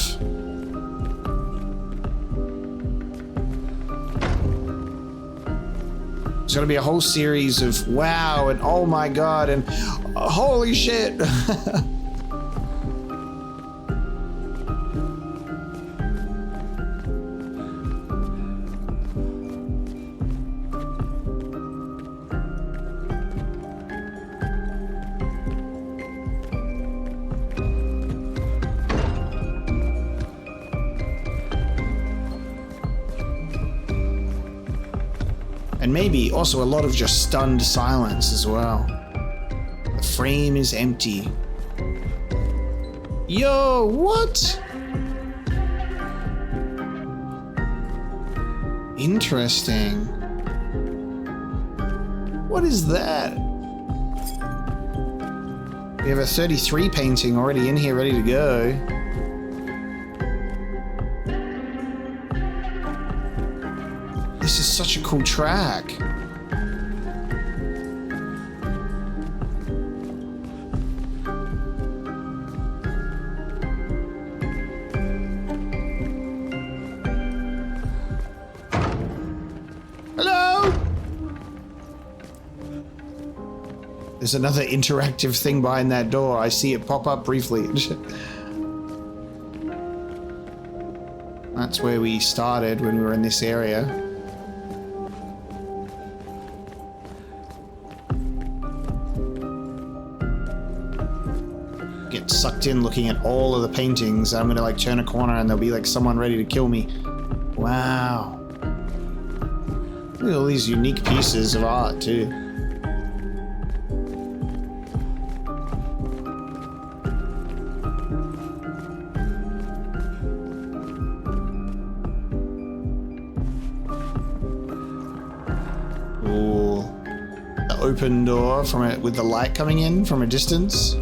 There's gonna be a whole series of wow and oh my god and holy shit. And maybe also a lot of just stunned silence as well. The frame is empty. Yo, what? Interesting. What is that? We have a 33 painting already in here, ready to go. This is such a cool track. Hello? There's another interactive thing behind that door. I see it pop up briefly. That's where we started when we were in this area. Get sucked in looking at all of the paintings. I'm gonna like turn a corner and there'll be like someone ready to kill me. Wow. Look at all these unique pieces of art too. Ooh. The open door from it with the light coming in from a distance.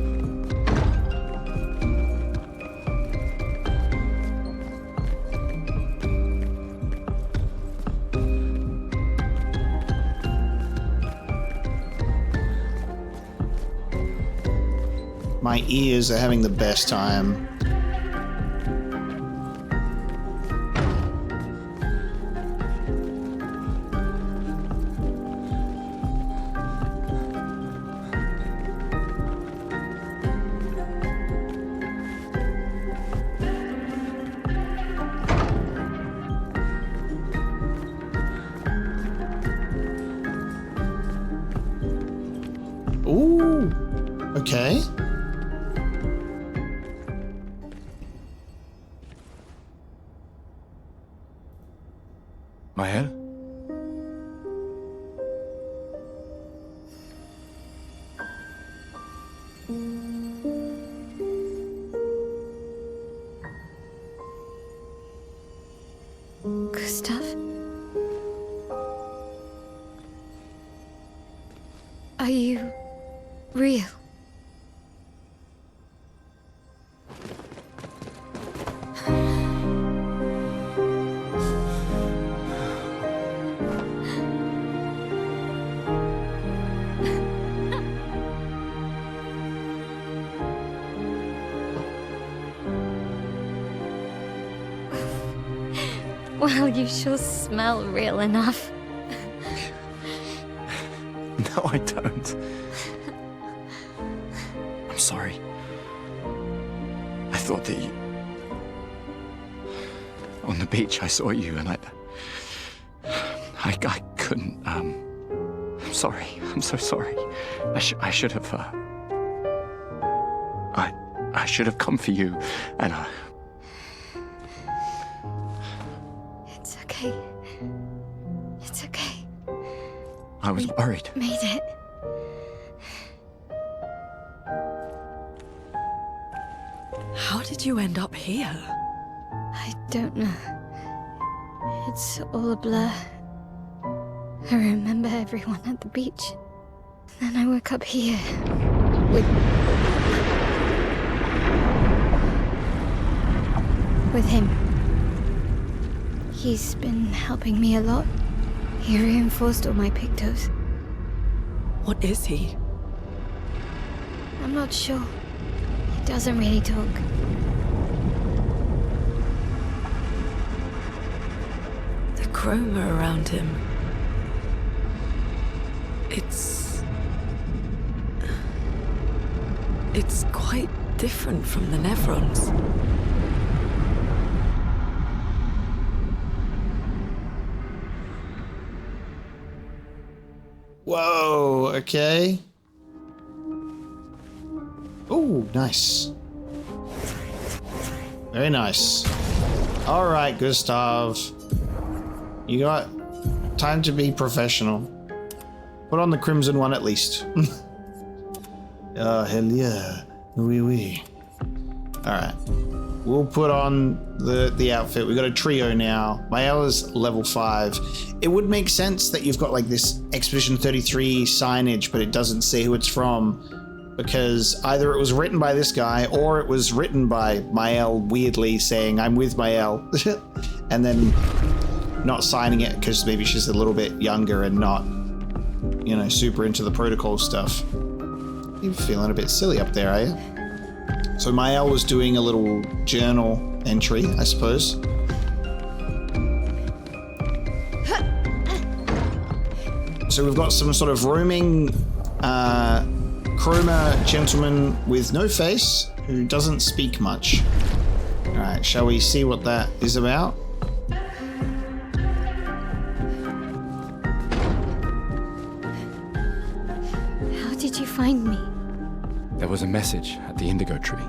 My ears are having the best time. Ooh, okay. Maelle? Gustav? Are you real? Well, you sure smell real enough. No, I don't. I'm sorry. I thought that you... On the beach, I saw you and I... I couldn't, I'm sorry. I'm so sorry. I should have, I should have come for you, and It's okay. It's okay. I was worried. Made it. How did you end up here? I don't know. It's all a blur. I remember everyone at the beach. Then I woke up here. With him. He's been helping me a lot. He reinforced all my pictos. What is he? I'm not sure. He doesn't really talk. The chroma around him. It's quite different from the Nevrons. Whoa, okay. Oh, nice. Very nice. All right, Gustav. You got time to be professional. Put on the crimson one at least. Oh, hell yeah. Oui, oui. All right. We'll put on the outfit. We've got a trio now. Maelle is level 5. It would make sense that you've got like this Expedition 33 signage, but it doesn't say who it's from, because either it was written by this guy or it was written by Maelle weirdly saying, I'm with Maelle, and then not signing it because maybe she's a little bit younger and not, you know, super into the protocol stuff. You're feeling a bit silly up there, are you? So Maelle was doing a little journal entry, I suppose. So we've got some sort of roaming chroma gentleman with no face who doesn't speak much. All right, shall we see what that is about? How did you find me? There was a message at the Indigo tree.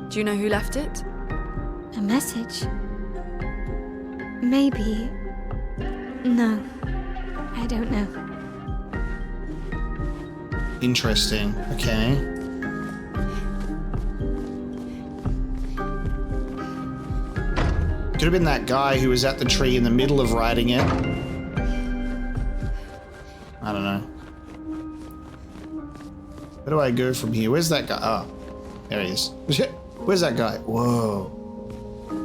Do you know who left it? A message? Maybe. No. I don't know. Interesting. Okay. Could have been that guy who was at the tree in the middle of writing it. I don't know. Where do I go from here? Where's that guy? Oh, there he is. Where's that guy? Whoa.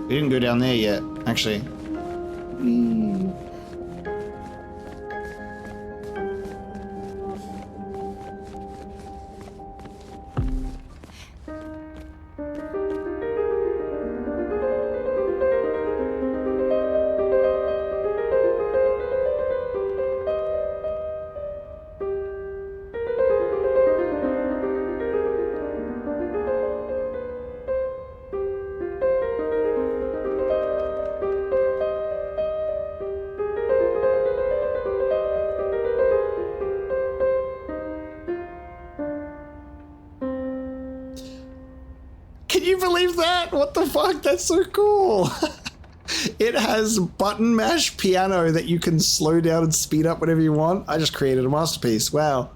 We didn't go down there yet, actually. Can you believe that? What the fuck? That's so cool. It has button mash piano that you can slow down and speed up whenever you want. I just created a masterpiece. Wow.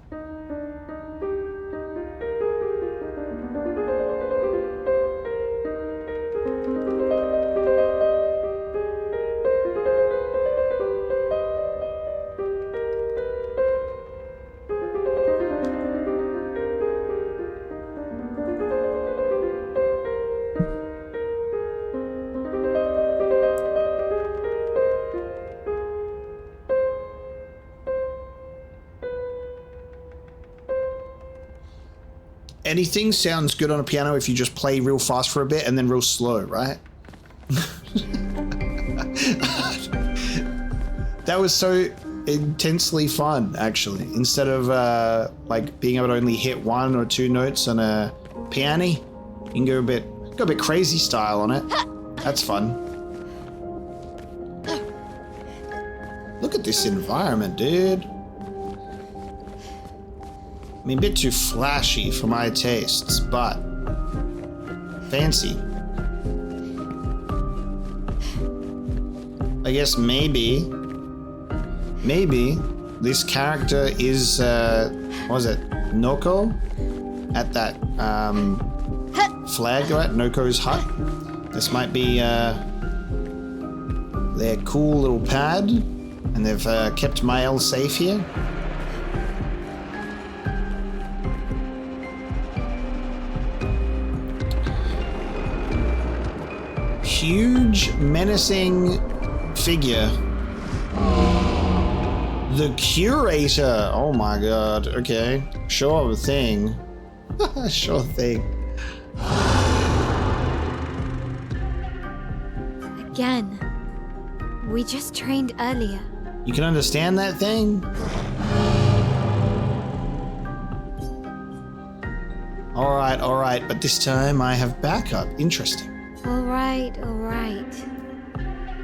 Anything sounds good on a piano if you just play real fast for a bit and then real slow, right? That was so intensely fun, actually. Instead of like being able to only hit 1 or 2 notes on a piano, you can go a bit crazy style on it. That's fun. Look at this environment, dude. I mean, a bit too flashy for my tastes, but fancy. I guess maybe this character is, what was it, Noko? At that flag, right? Noko's hut. This might be their cool little pad, and they've kept Maelle safe here. Huge, menacing figure. The Curator. Oh my god. Okay. Sure thing. Sure thing. Again. We just trained earlier. You can understand that thing? Alright, but this time I have backup. Interesting. Alright.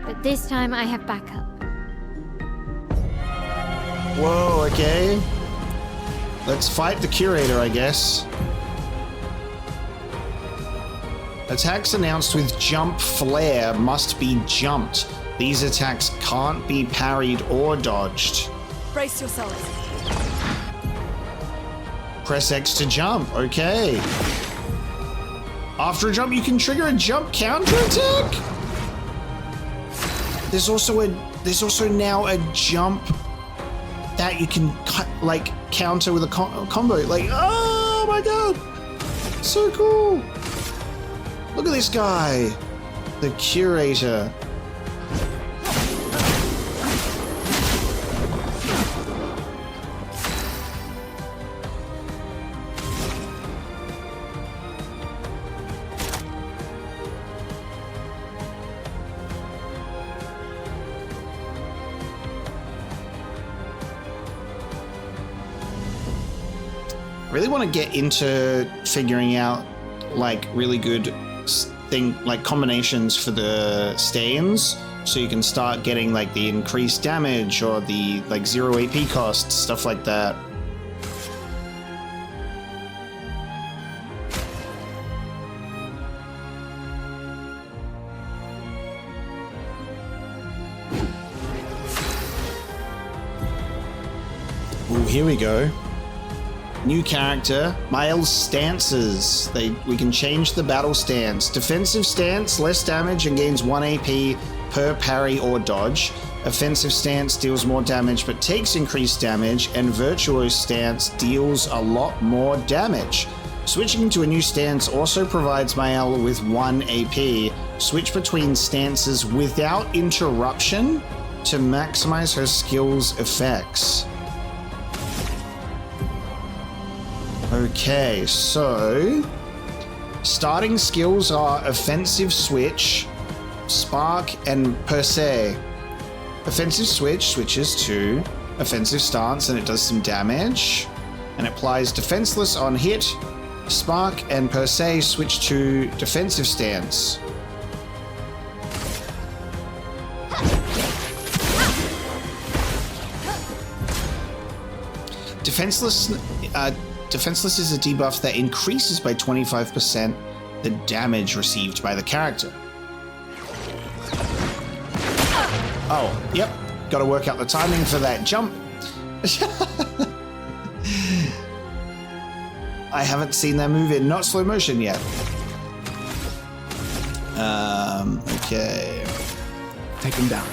But this time I have backup. Whoa, okay. Let's fight the Curator, I guess. Attacks announced with jump flare must be jumped. These attacks can't be parried or dodged. Brace yourselves. Press X to jump, okay. After a jump, you can trigger a jump counterattack? There's also now a jump that you can counter with a combo. Like, oh my god, so cool. Look at this guy, the Curator. Really want to get into figuring out really good combinations for the stains, so you can start getting the increased damage or the 0 AP costs, stuff like that. Ooh, here we go. New character, Maelle's stances. We can change the battle stance. Defensive stance, less damage and gains 1 AP per parry or dodge. Offensive stance deals more damage but takes increased damage, and virtuose stance deals a lot more damage. Switching to a new stance also provides Maelle with 1 AP. Switch between stances without interruption to maximize her skill's effects. Okay, so starting skills are Offensive Switch, Spark, and Per Se. Offensive Switch switches to Offensive Stance and it does some damage, and applies Defenseless on hit. Spark and Per Se switch to Defensive Stance. Defenseless is a debuff that increases by 25% the damage received by the character. Oh, yep. Gotta work out the timing for that jump. I haven't seen that move in not slow motion yet. Okay. Take him down.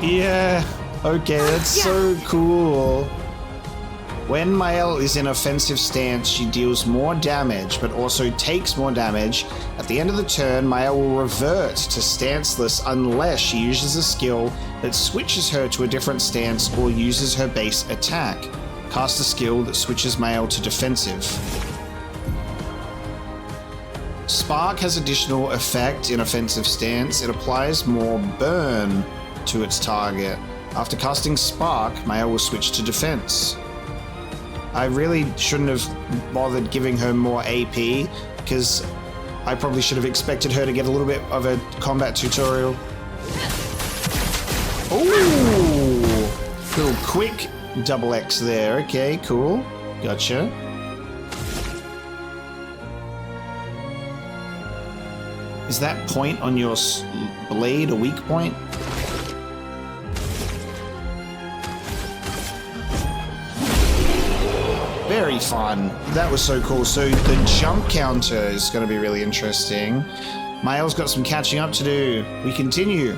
Yeah, okay, that's so cool. When Maelle is in offensive stance, she deals more damage, but also takes more damage. At the end of the turn, Maelle will revert to stanceless unless she uses a skill that switches her to a different stance or uses her base attack. Cast a skill that switches Maelle to defensive. Spark has additional effect in offensive stance. It applies more burn to its target. After casting Spark, Maelle will switch to defense. I really shouldn't have bothered giving her more AP, because I probably should have expected her to get a little bit of a combat tutorial. Ooh! Little quick double X there. Okay, cool. Gotcha. Is that point on your blade a weak point? Very fun. That was so cool. So the jump counter is going to be really interesting. Maelle's got some catching up to do. We continue.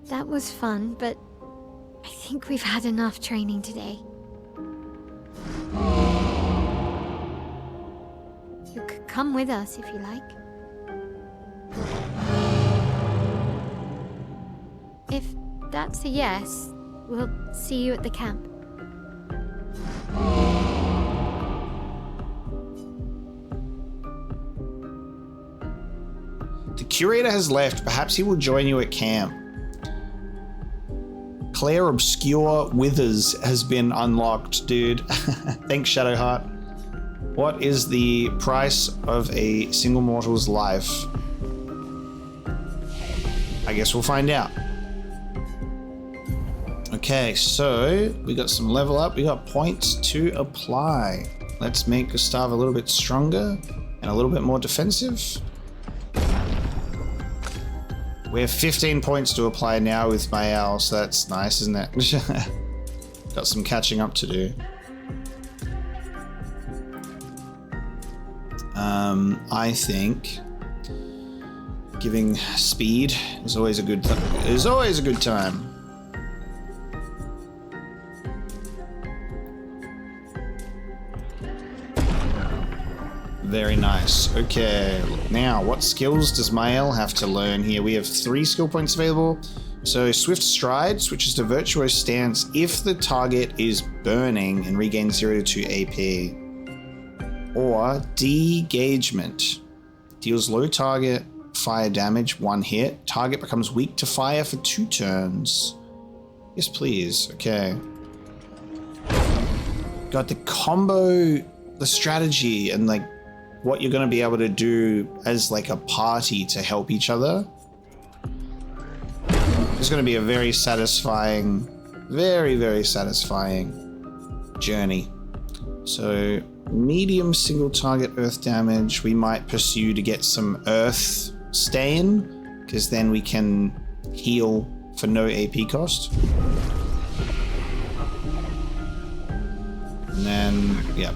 That was fun, but I think we've had enough training today. You could come with us if you like. If that's a yes, we'll see you at the camp. The Curator has left. Perhaps he will join you at camp. Clair Obscur Withers has been unlocked, dude. Thanks, Shadowheart. What is the price of a single mortal's life? I guess we'll find out. Okay, so we got some level up. We got points to apply. Let's make Gustav a little bit stronger and a little bit more defensive. We have 15 points to apply now with Maelle, so that's nice, isn't it? Got some catching up to do. I think giving speed is always a good time. Very nice. Okay, now what skills does Maelle have to learn here? We have 3 skill points available. So Swift Stride switches to Virtuose Stance if the target is burning and regains 0 to 2 AP. Or Degagement. Deals low target fire damage 1 hit. Target becomes weak to fire for 2 turns. Yes, please. Okay. Got the combo, the strategy, and like what you're going to be able to do as like a party to help each other. It's going to be a very satisfying, very, very satisfying journey. So medium single target earth damage. We might pursue to get some earth stain, because then we can heal for no AP cost. And then, yeah.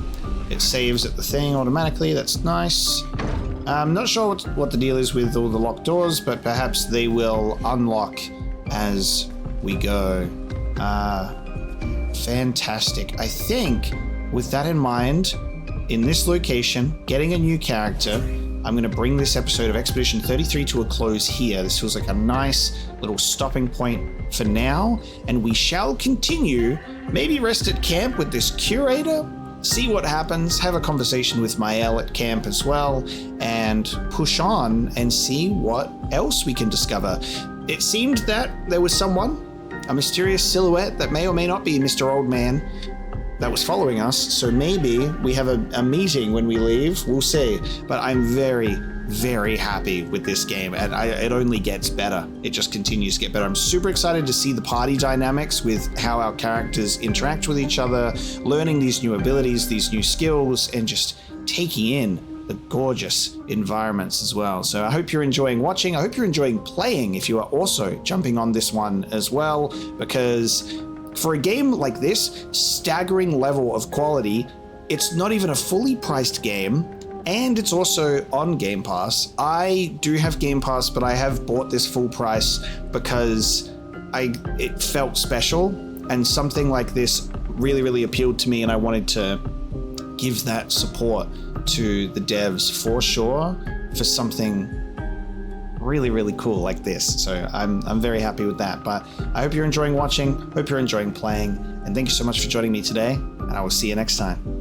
It saves at the thing automatically. That's nice. I'm not sure what the deal is with all the locked doors, but perhaps they will unlock as we go. Fantastic. I think with that in mind, in this location, getting a new character, I'm going to bring this episode of Expedition 33 to a close here. This feels like a nice little stopping point for now, and we shall continue, maybe rest at camp with this Curator, see what happens, have a conversation with Maelle at camp as well, and push on and see what else we can discover. It seemed that there was someone, a mysterious silhouette that may or may not be Mr. Old Man, that was following us, so maybe we have a meeting when we leave. We'll see. But I'm very, very happy with this game, and it only gets better. It just continues to get better. I'm super excited to see the party dynamics with how our characters interact with each other, learning these new abilities, these new skills, and just taking in the gorgeous environments as well. So I hope you're enjoying watching. I hope you're enjoying playing if you are also jumping on this one as well, because for a game like this, staggering level of quality, it's not even a fully priced game, and it's also on Game Pass. I do have Game Pass, but I have bought this full price because it felt special, and something like this really, really appealed to me, and I wanted to give that support to the devs for sure, for something really, really cool like this. So I'm very happy with that. But I hope you're enjoying watching, hope you're enjoying playing, and thank you so much for joining me today, and I will see you next time.